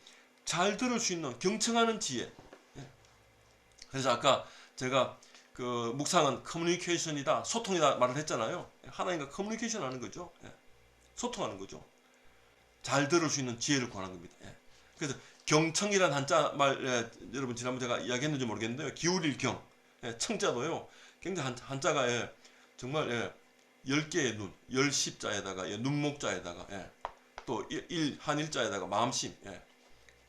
잘 들을 수 있는 경청하는 지혜. 예. 그래서 아까 제가 그 묵상은 커뮤니케이션이다, 소통이다 말을 했잖아요. 하나님과 커뮤니케이션 하는 거죠. 예. 소통하는 거죠. 잘 들을 수 있는 지혜를 구하는 겁니다. 예. 그래서 경청이란 한자 말, 예, 여러분 지난번 제가 이야기했는지 모르겠는데요. 기울일 경, 예, 청자도요, 굉장히 한자가, 예, 정말, 예, 10개의 눈, 10십자에다가, 예, 눈목자에다가, 예, 또 한일자에다가 마음심, 예,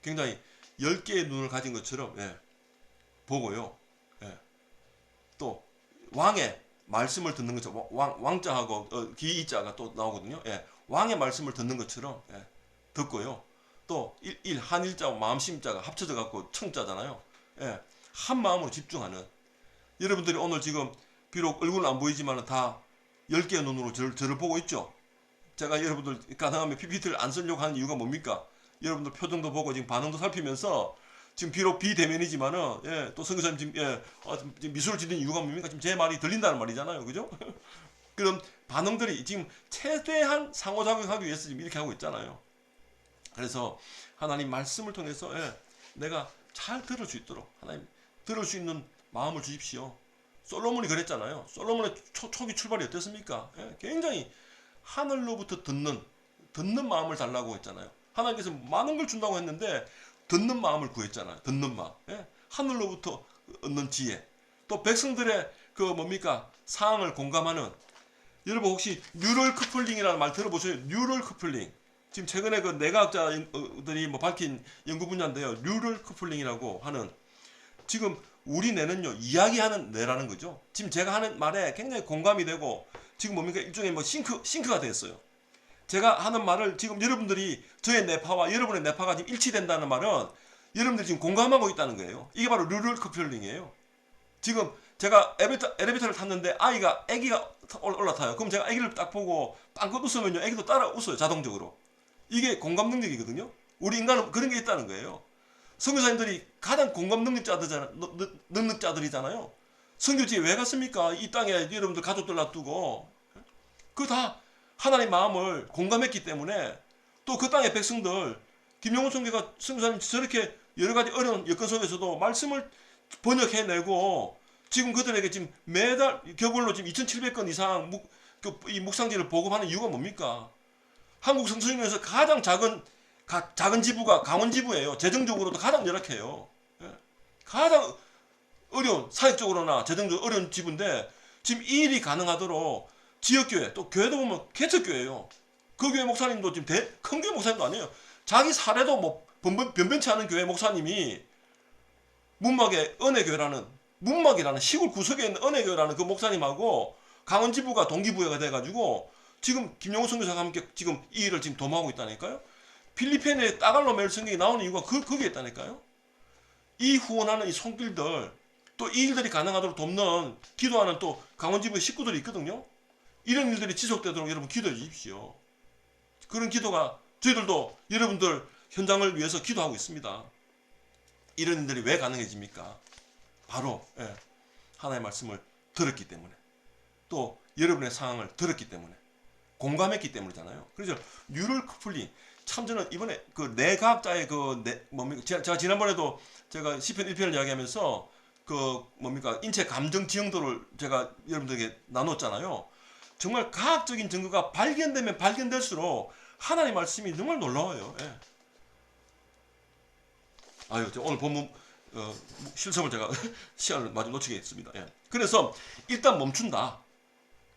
굉장히 10개의 눈을 가진 것처럼, 예, 보고요. 예, 또 왕의 말씀을 듣는 것처럼, 왕자하고 기이자가 또 나오거든요. 예, 왕의 말씀을 듣는 것처럼, 예, 듣고요. 또 한일자와 마음심자가 합쳐져 갖고 청자잖아요. 예, 한 마음으로 집중하는, 여러분들이 오늘 지금 비록 얼굴은 안 보이지만 다 10개의 눈으로 저를 보고 있죠. 제가 여러분들 가능하면 PPT를 안 쓰려고 하는 이유가 뭡니까? 여러분들 표정도 보고 지금 반응도 살피면서, 지금 비록 비대면이지만은, 예, 또 선교사님 지금, 예, 지금 미소를 짓는 이유가 뭡니까? 지금 제 말이 들린다는 말이잖아요. 그죠? 그럼 반응들이 지금 최대한 상호작용하기 위해서 지금 이렇게 하고 있잖아요. 그래서 하나님 말씀을 통해서, 예, 내가 잘 들을 수 있도록 하나님 들을 수 있는 마음을 주십시오. 솔로몬이 그랬잖아요. 솔로몬의 초기 출발이 어땠습니까? 예, 굉장히 하늘로부터 듣는 마음을 달라고 했잖아요. 하나님께서 많은 걸 준다고 했는데 듣는 마음을 구했잖아요. 듣는 마음. 예, 하늘로부터 얻는 지혜. 또 백성들의 그 뭡니까? 사항을 공감하는, 여러분 혹시 뉴럴 커플링이라는 말 들어보세요. 뉴럴 커플링. 지금 최근에 그 뇌과학자들이 뭐 밝힌 연구 분야인데요. 뉴럴 커플링이라고 하는, 지금 우리 뇌는요, 이야기하는 뇌라는 거죠. 지금 제가 하는 말에 굉장히 공감이 되고, 지금 뭡니까? 일종의 뭐 싱크가 됐어요. 제가 하는 말을 지금 여러분들이, 저의 뇌파와 여러분의 뇌파가 지금 일치된다는 말은 여러분들이 지금 공감하고 있다는 거예요. 이게 바로 뉴럴 커플링이에요. 지금 제가 엘리베이터를 탔는데 아기가 올라타요. 그럼 제가 아기를 딱 보고 빵긋 웃으면요, 아기도 따라 웃어요, 자동적으로. 이게 공감 능력이거든요. 우리 인간은 그런 게 있다는 거예요. 선교사님들이 가장 공감 능력자들이잖아요. 선교지에 왜 갔습니까? 이 땅에 여러분들 가족들 놔두고. 그 다 하나님 마음을 공감했기 때문에, 또 그 땅의 백성들, 김용훈 선교사님 저렇게 여러 가지 어려운 여건 속에서도 말씀을 번역해내고, 지금 그들에게 지금 매달 격월로 지금 2,700건 이상 이 묵상지를 보급하는 이유가 뭡니까? 한국 성서 중에서 가장 작은 지부가 강원지부예요. 재정적으로도 가장 열악해요. 예. 가장 어려운, 사역적으로나 재정적으로 어려운 지부인데, 지금 이 일이 가능하도록 지역교회, 또 교회도 보면 개척교회예요. 그 교회 목사님도 지금 큰 교회 목사님도 아니에요. 자기 사례도 뭐 변변치 않은 교회 목사님이 문막의 은혜교회라는, 문막이라는 시골 구석에 있는 은혜교회라는 그 목사님하고 강원지부가 동기부여가 돼가지고 지금 김용호 선교사가 함께 지금 이 일을 지금 도모하고 있다니까요. 필리핀의 따갈로멜 성경이 나오는 이유가 거기에 있다니까요. 이 후원하는 이 손길들, 또 이 일들이 가능하도록 돕는, 기도하는 또 강원지부의 식구들이 있거든요. 이런 일들이 지속되도록 여러분 기도해 주십시오. 그런 기도가, 저희들도 여러분들 현장을 위해서 기도하고 있습니다. 이런 일들이 왜 가능해집니까? 바로, 예, 하나님의 말씀을 들었기 때문에, 또 여러분의 상황을 들었기 때문에, 공감했기 때문이잖아요. 그래서 뉴럴 커플링, 참 저는 이번에 그 뇌과학자의 뭡니까? 제가 지난번에도 제가 시편 1편을 이야기하면서 그 뭡니까? 인체 감정 지형도를 제가 여러분들에게 나눴잖아요. 정말 과학적인 증거가 발견되면 발견될수록 하나님의 말씀이 정말 놀라워요. 예. 아유, 오늘 본문 실습을 제가 시간을 마저 놓치게 했습니다. 예. 그래서 일단 멈춘다.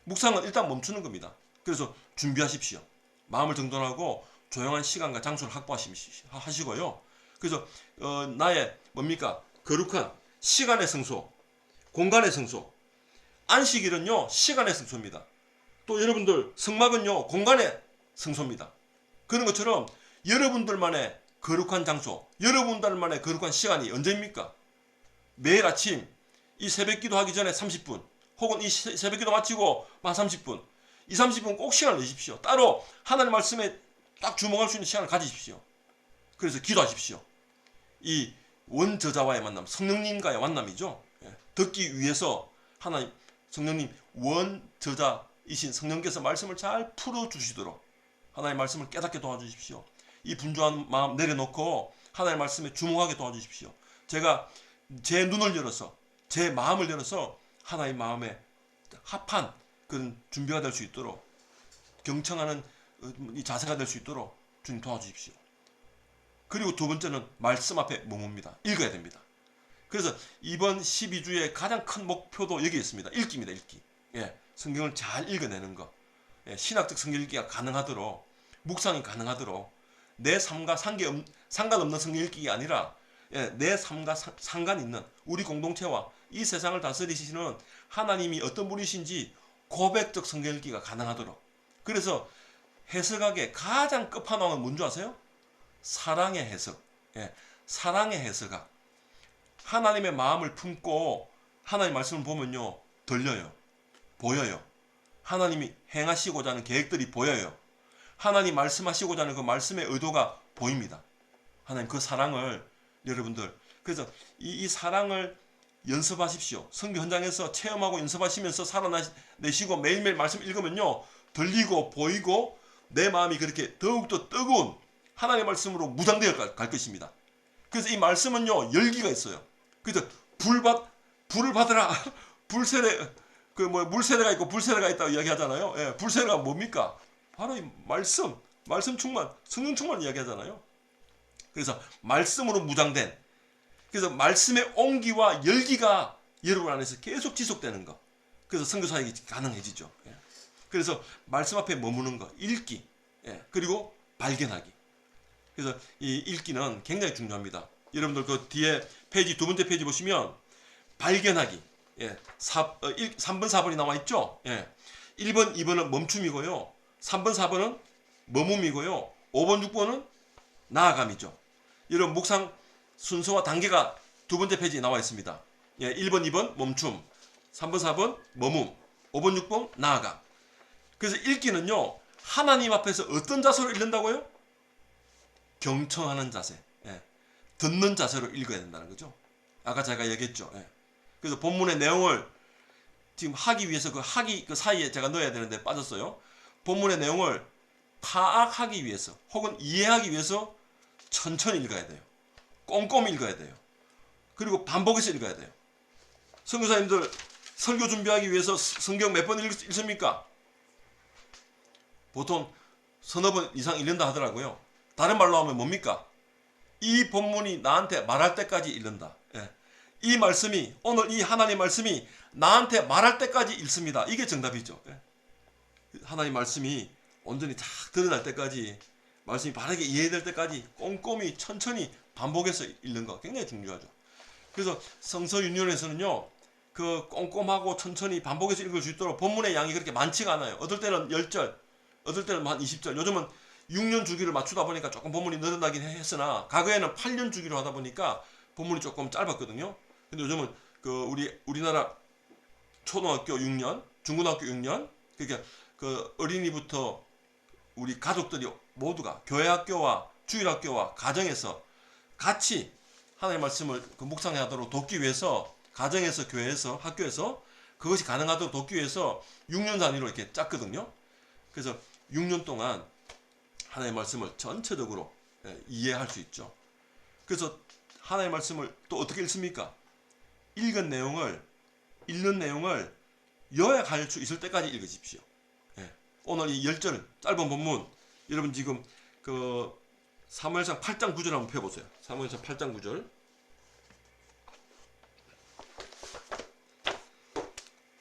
묵상은 일단 멈추는 겁니다. 그래서 준비하십시오. 마음을 정돈하고 조용한 시간과 장소를 확보하시고요. 그래서 나의 뭡니까? 거룩한 시간의 성소, 공간의 성소. 안식일은요 시간의 성소입니다. 또 여러분들 성막은요 공간의 성소입니다. 그런 것처럼 여러분들만의 거룩한 장소, 여러분들만의 거룩한 시간이 언제입니까? 매일 아침 이 새벽기도 하기 전에 30분 혹은 이 새벽기도 마치고 한 30분 30분 꼭 시간을 내십시오. 따로 하나님 말씀에 딱 주목할 수 있는 시간을 가지십시오. 그래서 기도하십시오. 이 원저자와의 만남, 성령님과의 만남이죠. 듣기 위해서 하나님 성령님 원저자이신 성령께서 말씀을 잘 풀어주시도록 하나님의 말씀을 깨닫게 도와주십시오. 이 분주한 마음 내려놓고 하나님의 말씀에 주목하게 도와주십시오. 제가 제 눈을 열어서 제 마음을 열어서 하나님의 마음에 합한 그런 준비가 될 수 있도록 경청하는 이 자세가 될 수 있도록 주님 도와주십시오. 그리고 두 번째는 말씀 앞에 머뭅니다. 읽어야 됩니다. 그래서 이번 12주의 가장 큰 목표도 여기 있습니다. 읽기입니다. 읽기. 성경을 잘 읽어내는 것. 신학적 성경 읽기가 가능하도록, 묵상이 가능하도록 내 삶과 상관없는 성경 읽기가 아니라 내 삶과 상관 있는 우리 공동체와 이 세상을 다스리시는 하나님이 어떤 분이신지 고백적 성경 읽기가 가능하도록. 그래서 해석학의 가장 끝판왕은 뭔지 아세요? 사랑의 해석. 사랑의 해석학. 하나님의 마음을 품고 하나님의 말씀을 보면요 들려요. 보여요. 하나님이 행하시고자 하는 계획들이 보여요. 하나님 말씀하시고자 하는 그 말씀의 의도가 보입니다. 하나님 그 사랑을 여러분들 그래서 이 사랑을 연습하십시오. 성경 현장에서 체험하고 연습하시면서 살아내시고 매일매일 말씀 읽으면요 들리고 보이고 내 마음이 그렇게 더욱더 뜨거운 하나님의 말씀으로 무장되어 갈 것입니다. 그래서 이 말씀은요 열기가 있어요. 그래서 불을 받으라. 불세례 물세례가 있고 불세례가 있다고 이야기하잖아요. 불세례가 뭡니까? 바로 이 말씀 충만, 성령 충만 이야기하잖아요. 그래서 말씀으로 무장된 그래서 말씀의 온기와 열기가 여러분 안에서 계속 지속되는 것. 그래서 선교 사역이 가능해지죠. 그래서 말씀 앞에 머무는 것, 읽기, 그리고 발견하기. 그래서 이 읽기는 굉장히 중요합니다. 여러분들 그 뒤에 페이지 두 번째 페이지 보시면 발견하기 3번 4번이 나와 있죠. 1번 2번은 멈춤이고요 3번 4번은 머뭄이고요 5번 6번은 나아감이죠. 이런 묵상 순서와 단계가 두 번째 페이지에 나와 있습니다. 1번 2번 멈춤 3번 4번 머뭄 5번 6번 나아감. 그래서 읽기는요 하나님 앞에서 어떤 자세로 읽는다고요? 경청하는 자세, 듣는 자세로 읽어야 된다는 거죠. 아까 제가 얘기했죠. 그래서 본문의 내용을 지금 하기 위해서 그 사이에 제가 넣어야 되는데 빠졌어요. 본문의 내용을 파악하기 위해서 혹은 이해하기 위해서 천천히 읽어야 돼요. 꼼꼼히 읽어야 돼요. 그리고 반복해서 읽어야 돼요. 선교사님들 설교 준비하기 위해서 성경 몇 번 읽습니까? 보통 서너 번 이상 읽는다 하더라고요. 다른 말로 하면 뭡니까? 이 본문이 나한테 말할 때까지 읽는다. 이 말씀이 오늘 이 하나님 말씀이 나한테 말할 때까지 읽습니다. 이게 정답이죠. 하나님 말씀이 온전히 딱 드러날 때까지 말씀이 바르게 이해될 때까지 꼼꼼히 천천히 반복해서 읽는 거 굉장히 중요하죠. 그래서 성서윤리원에서는요 그 꼼꼼하고 천천히 반복해서 읽을 수 있도록 본문의 양이 그렇게 많지가 않아요. 어떨 때는 10절, 어떨 때는 한 20절. 요즘은 6년 주기를 맞추다 보니까 조금 본문이 늘어나긴 했으나 과거에는 8년 주기로 하다 보니까 본문이 조금 짧았거든요. 근데 요즘은 우리나라 초등학교 6년, 중고등학교 6년, 그러니까 그 어린이부터 우리 가족들이 모두가 교회 학교와 주일 학교와 가정에서 같이 하나님의 말씀을 묵상하도록 돕기 위해서 가정에서 교회에서 학교에서 그것이 가능하도록 돕기 위해서 6년 단위로 이렇게 짰거든요. 그래서 6년 동안 하나님의 말씀을 전체적으로 이해할 수 있죠. 그래서 하나님의 말씀을 또 어떻게 읽습니까? 읽는 내용을 요약할 수 있을 때까지 읽으십시오. 오늘 이 10절 짧은 본문 여러분 지금 그 사무엘상 8장 9절 한번 펴보세요. 사무엘상 8장 9절.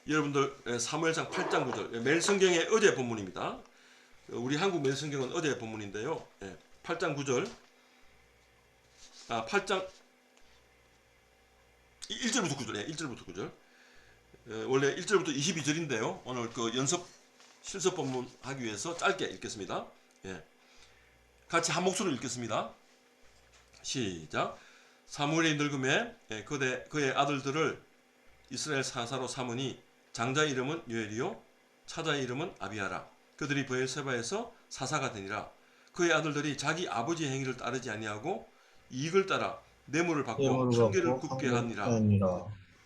여러분들 사무엘상 8장 9절 매일 성경의 어제 본문입니다. 우리 한국 매성경은 어제 본문인데요. 8장 9절, 8장 1절부터 9절, 1절부터 9절. 원래 1절부터 22절인데요. 오늘 그 연습 실습 본문 하기 위해서 짧게 읽겠습니다. 같이 한 목소리로 읽겠습니다. 시작. 사무엘이 늙음에 그의 아들들을 이스라엘 사사로 삼으니 장자의 이름은 요엘이요 차자의 이름은 아비아라. 그들이 브엘세바에서 사사가 되니라. 그의 아들들이 자기 아버지의 행위를 따르지 아니하고 이익을 따라 뇌물을 받고 판결을 굽게 하니라.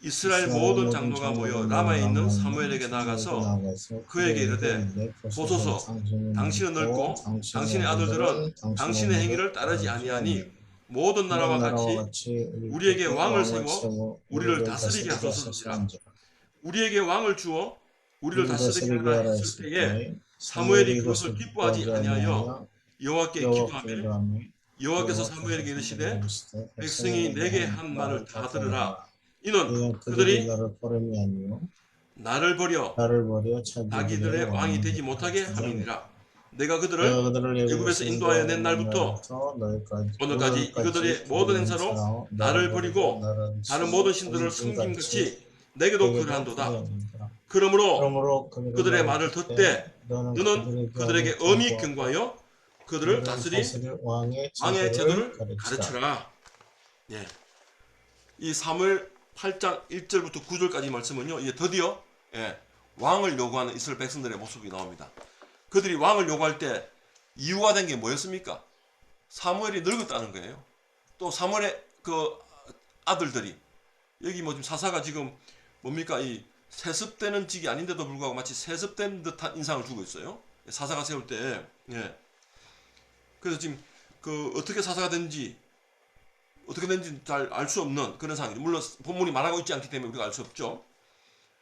이스라엘 모든 장로가 모여 라마에 있는 사무엘에게 나아가서 그에게 이르되 보소서, 당신은 늙고 당신의 아들들은 당신의 행위를 따르지 아니하니 모든 나라와 같이 우리에게 왕을 세워 우리를 다스리게 하소서니라. 우리에게 왕을 주어 우리를 다스리게 하라 했을 때에 사무엘이 그것을 기뻐하지 아니하여 여호와께 기도하며 여호와께서 사무엘에게 이르시되 백성이 내게 한 말을 다 들으라. 이는 그들이 나를 버려 자기들의 왕이 되지 못하게 함이니라. 내가 그들을 애굽에서 인도하여 낸 날부터 오늘까지 이그들의 모든 행사로 나를 버리고 다른 모든 신들을 섬김같이 내게도 그러한도다. 그러므로 그들의 말을 듣되 너는 그들에게 엄히 경고하여 그들을 다스릴 왕의 제도를 가르쳐라. 이 사무엘 8장 1절부터 9절까지 말씀은요, 이제 드디어 왕을 요구하는 이스라엘 백성들의 모습이 나옵니다. 그들이 왕을 요구할 때 이유가 된 게 뭐였습니까? 사무엘이 늙었다는 거예요. 또 사무엘의 그 아들들이 여기 뭐 지금 사사가 지금 뭡니까? 이 세습되는 직이 아닌데도 불구하고 마치 세습된 듯한 인상을 주고 있어요. 사사가 세울 때. 그래서 지금 그 어떻게 사사가 된지 잘 알 수 없는 그런 상황이죠. 물론 본문이 말하고 있지 않기 때문에 우리가 알 수 없죠.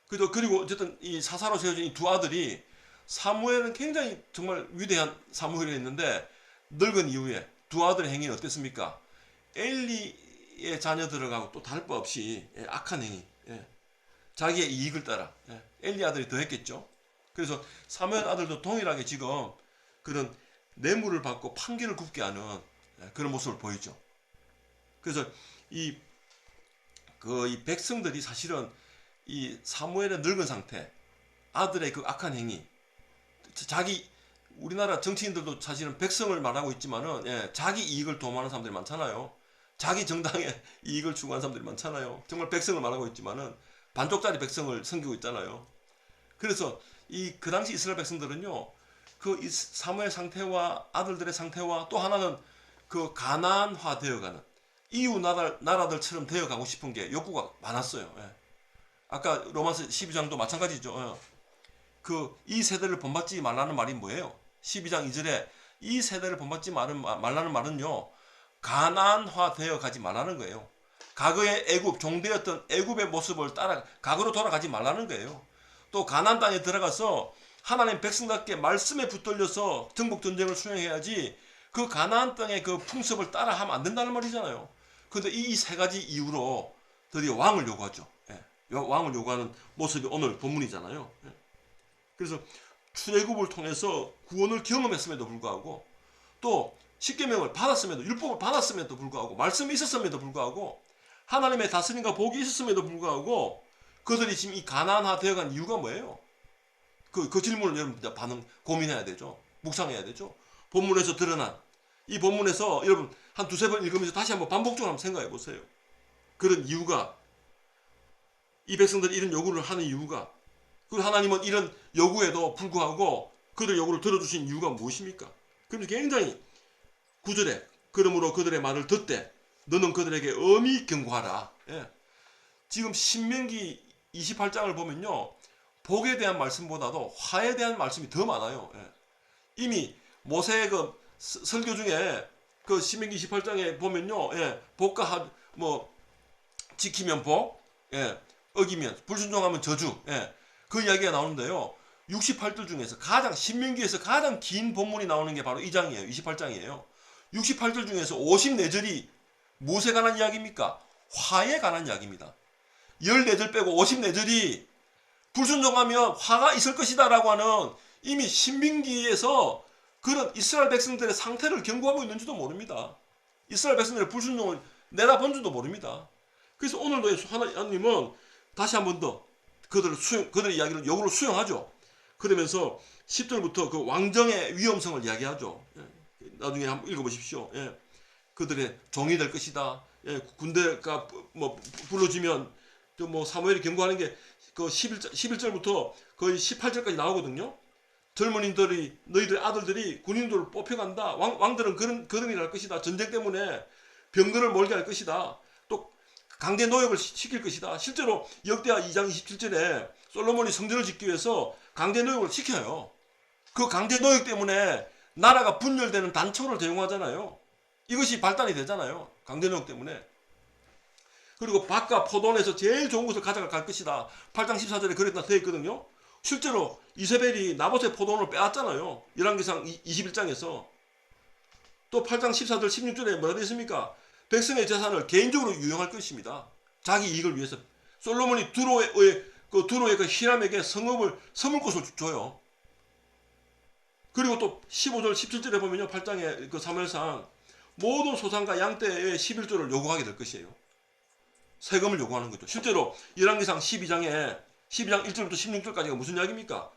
그리고 어쨌든 이 사사로 세워진 이 두 아들이 사무엘은 굉장히 정말 위대한 사무엘이었는데 늙은 이후에 두 아들의 행위는 어땠습니까? 엘리의 자녀 들어가고 또 다를 바 없이 악한 행위, 자기의 이익을 따라 엘리 아들이 더 했겠죠. 그래서 사무엘 아들도 동일하게 지금 그런 뇌물을 받고 판결을 굽게 하는 그런 모습을 보이죠. 그래서 이 백성들이 사실은 이 사무엘의 늙은 상태, 아들의 그 악한 행위, 우리나라 정치인들도 사실은 백성을 말하고 있지만은 자기 이익을 도모하는 사람들이 많잖아요. 자기 정당에 이익을 추구하는 사람들이 많잖아요. 정말 백성을 말하고 있지만은 반쪽짜리 백성을 섬기고 있잖아요. 그래서 그 당시 이스라엘 백성들은요, 그 사무엘 상태와 아들들의 상태와 또 하나는 그 가나안화 되어가는 이웃 나라들처럼 되어가고 싶은 게 욕구가 많았어요. 아까 로마서 12장도 마찬가지죠. 이 세대를 본받지 말라는 말이 뭐예요? 12장 2절에 이 세대를 본받지 말라는 말은요, 가나안화 되어 가지 말라는 거예요. 과거의 애굽, 종되었던 애굽의 모습을 따라 과거로 돌아가지 말라는 거예요. 또 가나안 땅에 들어가서 하나님 백성답게 말씀에 붙들려서 정복 전쟁을 수행해야지 그 가나안 땅의 그 풍습을 따라 하면 안 된다는 말이잖아요. 그런데 이 세 가지 이유로 드디어 왕을 요구하죠. 왕을 요구하는 모습이 오늘 본문이잖아요. 그래서 출애굽을 통해서 구원을 경험했음에도 불구하고 또 십계명을 받았음에도 율법을 받았음에도 불구하고 말씀이 있었음에도 불구하고 하나님의 다스림과 복이 있었음에도 불구하고 그들이 지금 이 가나안화 되어간 이유가 뭐예요? 그 질문을 여러분 고민해야 되죠. 묵상해야 되죠. 본문에서 드러난 이 본문에서 여러분 한 두세 번 읽으면서 다시 한번 반복적으로 한번 생각해 보세요. 그런 이유가, 이 백성들이 이런 요구를 하는 이유가, 그리고 하나님은 이런 요구에도 불구하고 그들 요구를 들어주신 이유가 무엇입니까? 그럼 굉장히 9절에 그러므로 그들의 말을 듣되 너는 그들에게 엄히 경고하라. 지금 신명기 28장을 보면요, 복에 대한 말씀보다도 화에 대한 말씀이 더 많아요. 이미 모세의 그 설교 중에 그 신명기 28장에 보면요, 복과 지키면 복, 어기면 불순종하면 저주, 그 이야기가 나오는데요. 68절 중에서 신명기에서 가장 긴 본문이 나오는 게 바로 이 장이에요. 28장이에요. 68절 중에서 54절이 무엇에 관한 이야기입니까? 화에 관한 이야기입니다. 14절 빼고 54절이 불순종하면 화가 있을 것이다 라고 하는 이미 신명기에서 그런 이스라엘 백성들의 상태를 경고하고 있는지도 모릅니다. 이스라엘 백성들의 불순종을 내다본 줄도 모릅니다. 그래서 오늘도 하나님은 다시 한 번 더 그들의 이야기를 역으로 수용하죠. 그러면서 10절부터 그 왕정의 위험성을 이야기하죠. 예. 나중에 한번 읽어보십시오. 예. 그들의 종이 될 것이다. 예. 군대가 뭐 불러지면 뭐 사무엘이 경고하는 게 그 11절부터 거의 18절까지 나오거든요. 젊은이들이 너희들 아들들이 군인들을 뽑혀간다. 왕들은 그런 일을 할 것이다. 전쟁 때문에 병거를 몰게 할 것이다. 또 강제 노역을 시킬 것이다. 실제로 역대하 2장 27절에 솔로몬이 성전을 짓기 위해서 강제 노역을 시켜요. 그 강제 노역 때문에 나라가 분열되는 단초를 대용하잖아요. 이것이 발단이 되잖아요. 강제 노역 때문에. 그리고 밭과 포도원에서 제일 좋은 것을 가져갈 것이다. 8장 14절에 그랬다 되어 있거든요. 실제로 이세벨이 나봇의 포도원을 빼앗잖아요. 열왕기상 21장에서. 또 8장 14절 16절에 뭐라 되어 있습니까? 백성의 재산을 개인적으로 유용할 것입니다. 자기 이익을 위해서. 솔로몬이 두로의 그 히람에게 섬을 곳을 줘요. 그리고 또 15절 17절에 보면요. 8장의 그 사무엘상 모든 소산과 양떼의 11조를 요구하게 될 것이에요. 세금을 요구하는 거죠. 실제로 열왕기상 12장 1절부터 16절까지가 무슨 이야기입니까?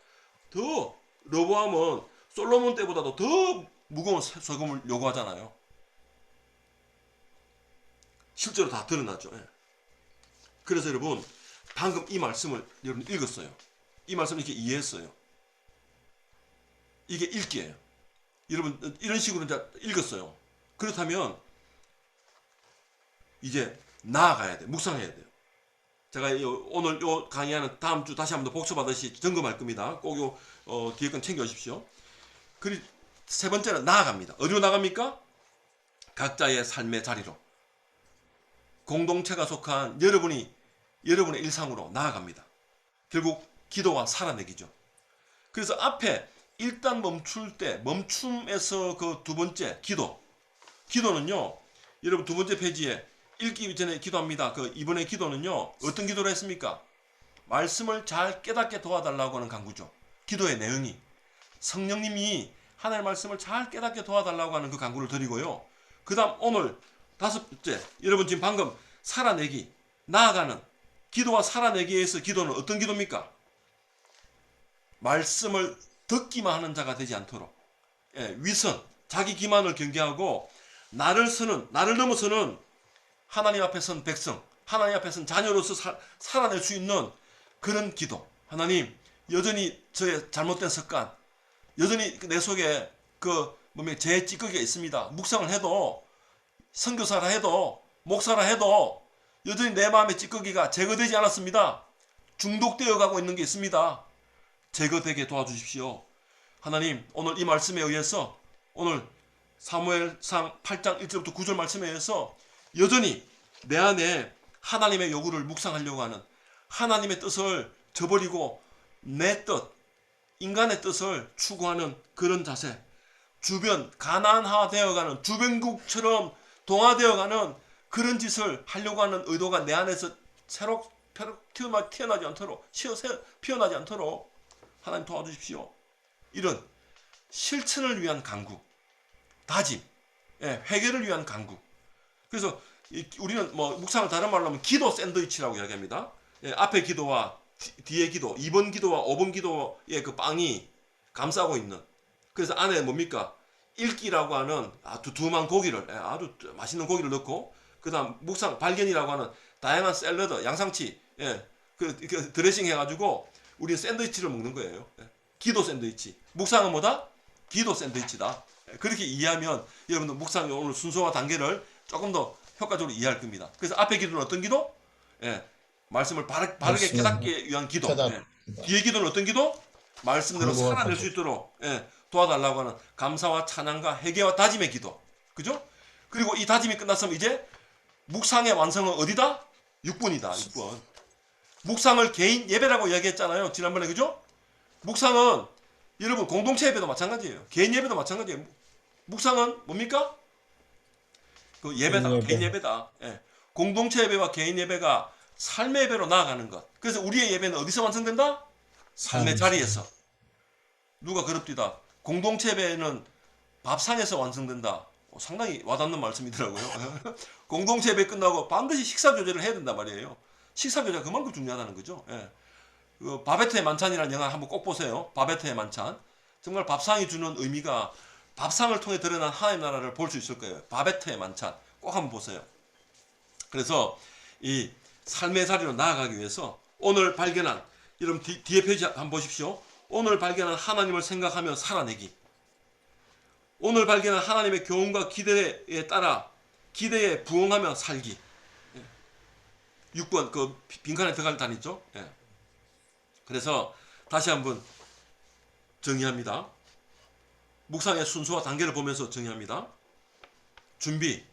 더 르보암은 솔로몬 때보다도 더 무거운 세금을 요구하잖아요. 실제로 다 드러나죠. 예. 그래서 여러분 방금 이 말씀을 여러분 읽었어요. 이 말씀을 이렇게 이해했어요. 이게 읽기예요. 여러분 이런 식으로 이제 읽었어요. 그렇다면 이제 나아가야 돼. 묵상해야 돼요. 제가 오늘 요 강의하는 다음 주 다시 한번 더 복습하듯이 점검할 겁니다. 꼭 뒤에 건 챙겨 오십시오. 그리고 세 번째는 나아갑니다. 어디로 나갑니까? 각자의 삶의 자리로. 공동체가 속한 여러분의 일상으로 나아갑니다. 결국 기도와 살아내기죠. 그래서 앞에 일단 멈춤에서 그 두 번째 기도는요. 여러분 두 번째 페이지에 읽기 전에 기도합니다. 그 이번에 기도는요. 어떤 기도를 했습니까? 말씀을 잘 깨닫게 도와달라고 하는 간구죠. 기도의 내용이 성령님이 하나님의 말씀을 잘 깨닫게 도와달라고 하는 그 간구를 드리고요. 그 다음 오늘 다섯 번째 여러분 지금 방금 살아내기 나아가는 기도와 살아내기에서 기도는 어떤 기도입니까? 말씀을 듣기만 하는 자가 되지 않도록 위선 자기 기만을 경계하고 나를 넘어서는 하나님 앞에 선 백성, 하나님 앞에 선 자녀로서 살아낼 수 있는 그런 기도. 하나님, 여전히 저의 잘못된 습관, 여전히 내 속에 제 찌꺼기가 있습니다. 묵상을 해도, 선교사라 해도, 목사라 해도, 여전히 내 마음의 찌꺼기가 제거되지 않았습니다. 중독되어 가고 있는 게 있습니다. 제거되게 도와주십시오. 하나님, 오늘 이 말씀에 의해서, 오늘 사무엘상 8장 1절부터 9절 말씀에 의해서 여전히 내 안에 하나님의 요구를 묵상하려고 하는 하나님의 뜻을 저버리고 내 뜻, 인간의 뜻을 추구하는 그런 자세, 주변 가난화되어가는 주변국처럼 동화되어가는 그런 짓을 하려고 하는 의도가 내 안에서 새로 튀어나지 않도록 피어나지 않도록 하나님 도와주십시오. 이런 실천을 위한 간구, 다짐, 회개를 위한 간구. 그래서 우리는 묵상을 다른 말로 하면 기도 샌드위치라고 이야기합니다. 앞에 기도와 뒤에 기도, 2번 기도와 5번 기도의 그 빵이 감싸고 있는. 그래서 안에 뭡니까? 읽기라고 하는 아주 두툼한 고기를, 아주 맛있는 고기를 넣고, 그 다음 묵상 발견이라고 하는 다양한 샐러드, 양상치, 그 드레싱 해가지고 우리는 샌드위치를 먹는 거예요. 기도 샌드위치. 묵상은 뭐다? 기도 샌드위치다. 그렇게 이해하면 여러분들 묵상의 오늘 순서와 단계를 조금 더 효과적으로 이해할 겁니다. 그래서 앞에 기도는 어떤 기도? 말씀을 바르게 깨닫기 위한 기도. 뒤에 기도는 어떤 기도? 말씀대로 살아낼 수 있도록 도와달라고 하는 감사와 찬양과 회개와 다짐의 기도. 그죠? 그리고 이 다짐이 끝났으면 이제 묵상의 완성은 어디다? 6번이다. 6번. 묵상을 개인 예배라고 이야기했잖아요. 지난번에. 그죠? 묵상은 여러분 공동체 예배도 마찬가지예요. 개인 예배도 마찬가지예요. 묵상은 뭡니까? 그 예배다. 개인 예배다. 공동체 예배와 개인 예배가 삶의 예배로 나아가는 것. 그래서 우리의 예배는 어디서 완성된다? 삶의 자리에서. 누가 그럽디다. 공동체 예배는 밥상에서 완성된다. 상당히 와닿는 말씀이더라고요. 공동체 예배 끝나고 반드시 식사 교제를 해야 된단 말이에요. 식사 교제가 그만큼 중요하다는 거죠. 예. 그 바베트의 만찬이라는 영화 한번 꼭 보세요. 바베트의 만찬. 정말 밥상이 주는 의미가 밥상을 통해 드러난 하나님 나라를 볼 수 있을 거예요. 바베트의 만찬 꼭 한번 보세요. 그래서 이 삶의 자리로 나아가기 위해서 오늘 발견한, 여러분 뒤에 페이지 한번 보십시오. 오늘 발견한 하나님을 생각하며 살아내기. 오늘 발견한 하나님의 교훈과 기대에 따라 기대에 부응하며 살기. 6번 그 빈칸에 들어갈 단 있죠. 예. 그래서 다시 한번 정의합니다. 묵상의 순서와 단계를 보면서 정의합니다. 준비.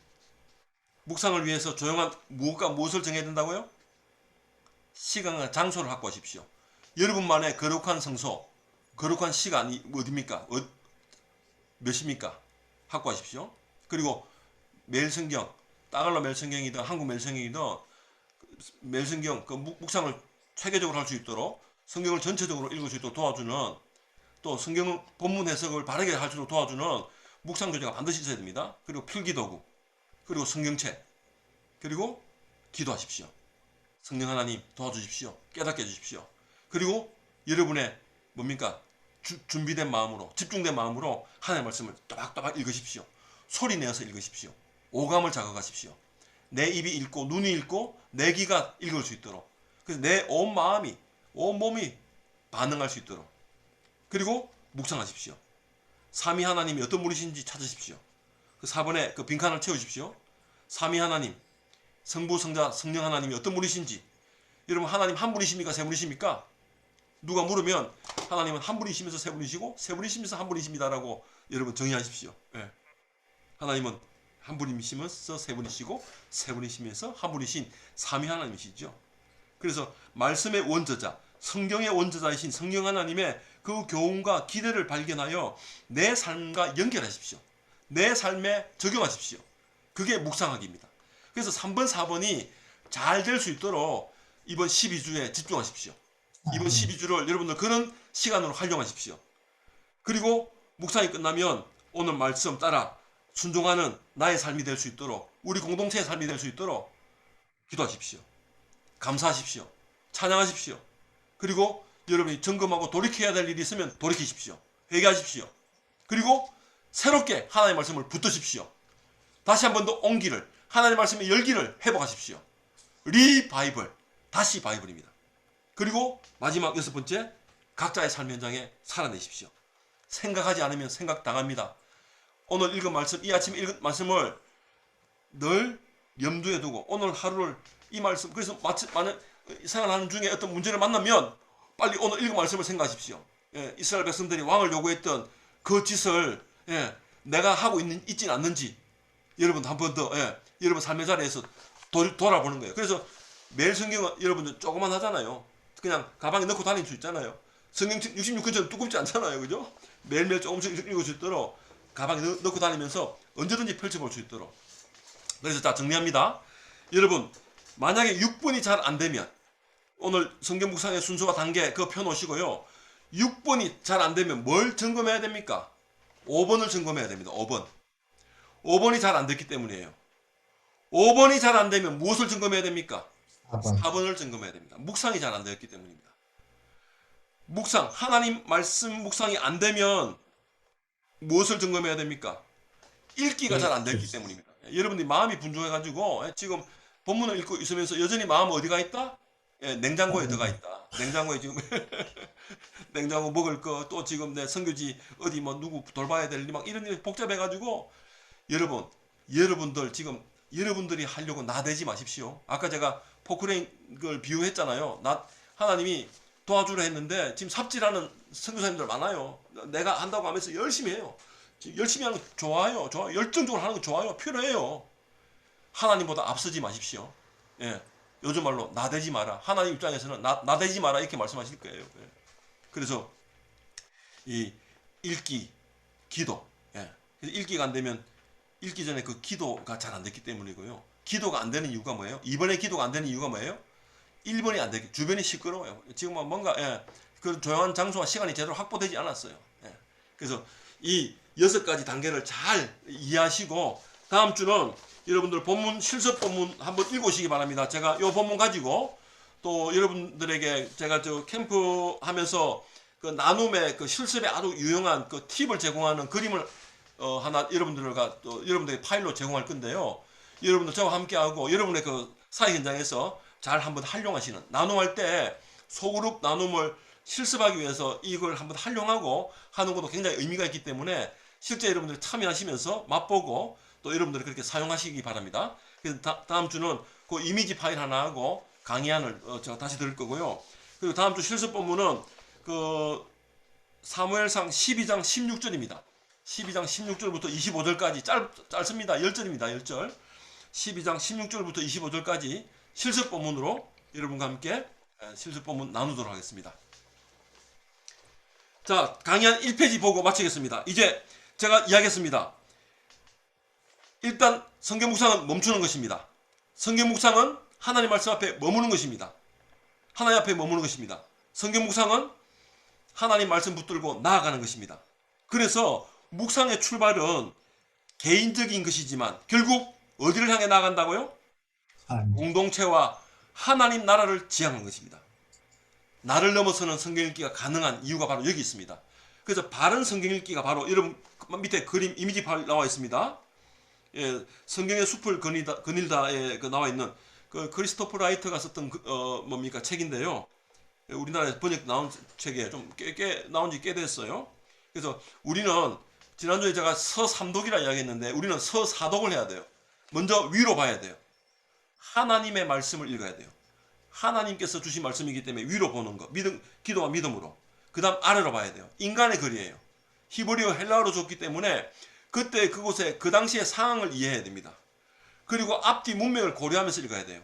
묵상을 위해서 조용한 무엇과 무엇을 정해야 된다고요? 시간과 장소를 확보하십시오. 여러분만의 거룩한 성소, 거룩한 시간이 어디입니까? 몇입니까? 확보하십시오. 그리고 매일 성경, 따갈로 매일 성경이든 한국 매일 성경이든 매일 성경 그 묵상을 체계적으로 할 수 있도록, 성경을 전체적으로 읽을 수 있도록 도와주는, 또 성경 본문 해석을 바르게 할 수 있도록 도와주는 묵상 교재가 반드시 있어야 됩니다. 그리고 필기도구, 그리고 성경책, 그리고 기도하십시오. 성령 하나님 도와주십시오. 깨닫게 해주십시오. 그리고 여러분의 뭡니까? 준비된 마음으로, 집중된 마음으로 하나님의 말씀을 또박또박 읽으십시오. 소리 내어서 읽으십시오. 오감을 자극하십시오. 내 입이 읽고 눈이 읽고 내 귀가 읽을 수 있도록, 그래서 내 온 마음이, 온 몸이 반응할 수 있도록. 그리고 묵상하십시오. 삼위 하나님이 어떤 분이신지 찾으십시오. 그 4번에 그 빈칸을 채우십시오. 삼위 하나님, 성부, 성자, 성령 하나님이 어떤 분이신지. 여러분, 하나님 한 분이십니까? 세 분이십니까? 누가 물으면 하나님은 한 분이시면서 세 분이시고 세 분이시면서 한 분이십니다라고 여러분 정의하십시오. 예. 하나님은 한 분이시면서 세 분이시고 세 분이시면서 한 분이신 삼위 하나님이시죠. 그래서 말씀의 원저자, 성경의 원저자이신 성령 하나님의 그 교훈과 기대를 발견하여 내 삶과 연결하십시오. 내 삶에 적용하십시오. 그게 묵상하기입니다. 그래서 3번, 4번이 잘 될 수 있도록 이번 12주에 집중하십시오. 이번 12주를 여러분들 그런 시간으로 활용하십시오. 그리고 묵상이 끝나면 오늘 말씀 따라 순종하는 나의 삶이 될 수 있도록, 우리 공동체의 삶이 될 수 있도록 기도하십시오. 감사하십시오. 찬양하십시오. 그리고 여러분이 점검하고 돌이켜야 될 일이 있으면 돌이키십시오. 회개하십시오. 그리고 새롭게 하나님의 말씀을 붙드십시오. 다시 한 번 더 온기를, 하나님의 말씀의 열기를 회복하십시오. 리바이벌, 다시 바이블입니다. 그리고 마지막 6번째, 각자의 삶 현장에 살아내십시오. 생각하지 않으면 생각당합니다. 오늘 읽은 말씀, 이 아침에 읽은 말씀을 늘 염두에 두고 오늘 하루를 이 말씀, 그래서 많은 생활하는 중에 어떤 문제를 만나면 빨리 오늘 읽은 말씀을 생각하십시오. 예, 이스라엘 백성들이 왕을 요구했던 그 짓을 내가 하고 있진 않는지 여러분 한 번 더 여러분 삶의 자리에서 돌아보는 거예요. 그래서 매일 성경은 여러분들 조그만 하잖아요. 그냥 가방에 넣고 다닐 수 있잖아요. 성경 66권처럼 두껍지 않잖아요. 그죠? 매일매일 조금씩 읽을 수 있도록 가방에 넣고 다니면서 언제든지 펼쳐볼 수 있도록. 그래서 자, 정리합니다. 여러분, 만약에 6번이 잘 안 되면 오늘 성경 묵상의 순서와 단계 그거 펴놓으시고요. 6번이 잘 안 되면 뭘 점검해야 됩니까? 5번을 점검해야 됩니다. 5번. 5번이 잘 안 됐기 때문이에요. 5번이 잘 안 되면 무엇을 점검해야 됩니까? 4번을 점검해야 됩니다. 묵상이 잘 안 되었기 때문입니다. 묵상, 하나님 말씀 묵상이 안 되면 무엇을 점검해야 됩니까? 읽기가 잘 안 됐기 때문입니다. 여러분들이 마음이 분주해가지고 지금 본문을 읽고 있으면서 여전히 마음은 어디가 있다? 냉장고에 들어가 있다. 냉장고에 지금 냉장고 먹을 거, 또 지금 내 선교지 어디 뭐 누구 돌봐야 될 일 막 이런 일이 복잡해가지고 여러분들 지금 여러분들이 하려고 나대지 마십시오. 아까 제가 포크레인을 비유했잖아요. 하나님이 도와주려 했는데 지금 삽질하는 선교사님들 많아요. 내가 한다고 하면서 열심히 해요. 열심히 하는 거 좋아요. 열정적으로 하는 거 좋아요. 필요해요. 하나님보다 앞서지 마십시오. 예. 요즘 말로 나대지 마라. 하나님 입장에서는 나대지 마라 이렇게 말씀하실 거예요. 예. 그래서 이 읽기, 기도. 예. 그래서 읽기가 안 되면 읽기 전에 그 기도가 잘 안 됐기 때문이고요. 기도가 안 되는 이유가 뭐예요? 이번에 기도가 안 되는 이유가 뭐예요? 1번이 안 되기, 주변이 시끄러워요. 지금 뭔가 그 조용한 장소와 시간이 제대로 확보되지 않았어요. 예. 그래서 이 6가지 단계를 잘 이해하시고 다음 주는 여러분들 본문 실습 본문 한번 읽으시기 바랍니다. 제가 이 본문 가지고 또 여러분들에게 제가 저 캠프 하면서 그 나눔의 그 실습에 아주 유용한 그 팁을 제공하는 그림을 하나 여러분들과 또 여러분들에게 파일로 제공할 건데요. 여러분들 저와 함께하고 여러분의 그 사회 현장에서 잘 한번 활용하시는, 나눔할 때 소그룹 나눔을 실습하기 위해서 이걸 한번 활용하고 하는 것도 굉장히 의미가 있기 때문에 실제 여러분들이 참여하시면서 맛보고 또 여러분들이 그렇게 사용하시기 바랍니다. 그래서 다음 주는 그 이미지 파일 하나 하고 강의안을 제가 다시 드릴 거고요. 그리고 다음 주 실습 본문은 그 사무엘상 12장 16절입니다. 12장 16절부터 25절까지 짧습니다. 10절입니다. 10절. 12장 16절부터 25절까지 실습 본문으로 여러분과 함께 실습 본문 나누도록 하겠습니다. 자, 강의한 1페이지 보고 마치겠습니다. 이제 제가 이야기했습니다. 일단 성경 묵상은 멈추는 것입니다. 성경 묵상은 하나님 말씀 앞에 머무는 것입니다. 하나님 앞에 머무는 것입니다. 성경 묵상은 하나님 말씀 붙들고 나아가는 것입니다. 그래서 묵상의 출발은 개인적인 것이지만 결국 어디를 향해 나아간다고요? 공동체와 하나님 나라를 지향하는 것입니다. 나를 넘어서는 성경 읽기가 가능한 이유가 바로 여기 있습니다. 그래서 바른 성경 읽기가 바로 여러분 밑에 그림 이미지 파일 나와 있습니다. 예, 성경의 숲을 거닐다에 나와 있는 그 크리스토퍼 라이터가 썼던 뭡니까 책인데요. 우리나라에서 번역 나온 책에 좀 꽤 나온 지 꽤 됐어요. 그래서 우리는 지난주에 제가 서삼독이라 이야기했는데 우리는 서사독을 해야 돼요. 먼저 위로 봐야 돼요. 하나님의 말씀을 읽어야 돼요. 하나님께서 주신 말씀이기 때문에 위로 보는 거, 기도와 믿음으로. 그 다음 아래로 봐야 돼요. 인간의 글이에요. 히브리어 헬라어로 줬기 때문에 그때 그곳에 그 당시의 상황을 이해해야 됩니다. 그리고 앞뒤 문맥을 고려하면서 읽어야 돼요.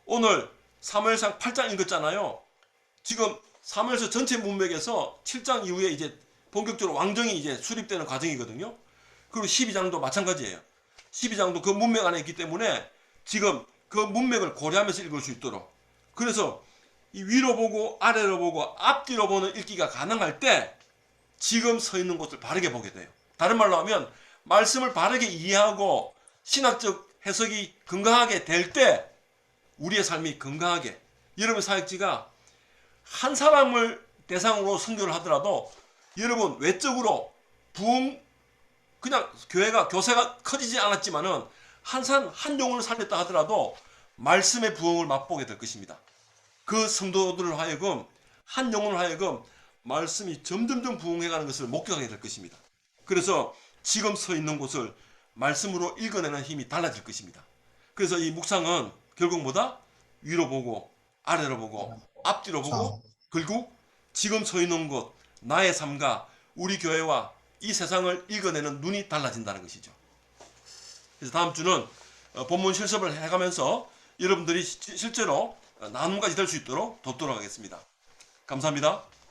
오늘 사무엘상 8장 읽었잖아요. 지금 사무엘서 전체 문맥에서 7장 이후에 이제 본격적으로 왕정이 이제 수립되는 과정이거든요. 그리고 12장도 마찬가지예요. 12장도 그 문맥 안에 있기 때문에 지금 그 문맥을 고려하면서 읽을 수 있도록. 그래서 이 위로 보고 아래로 보고 앞뒤로 보는 읽기가 가능할 때 지금 서 있는 곳을 바르게 보게 돼요. 다른 말로 하면 말씀을 바르게 이해하고 신학적 해석이 건강하게 될 때 우리의 삶이 건강하게, 여러분 사역지가 한 사람을 대상으로 선교를 하더라도 여러분 외적으로 부흥, 그냥 교세가 커지지 않았지만은 한 영혼을 살렸다 하더라도 말씀의 부흥을 맛보게 될 것입니다. 그 성도들을 하여금 한 영혼을 하여금 말씀이 점점점 부흥해가는 것을 목격하게 될 것입니다. 그래서 지금 서 있는 곳을 말씀으로 읽어내는 힘이 달라질 것입니다. 그래서 이 묵상은 결국 뭐다? 위로 보고 아래로 보고 앞뒤로 보고 결국 지금 서 있는 곳, 나의 삶과 우리 교회와 이 세상을 읽어내는 눈이 달라진다는 것이죠. 그래서 다음 주는 본문 실습을 해가면서 여러분들이 실제로 나눔까지 될 수 있도록 돕도록 하겠습니다. 감사합니다.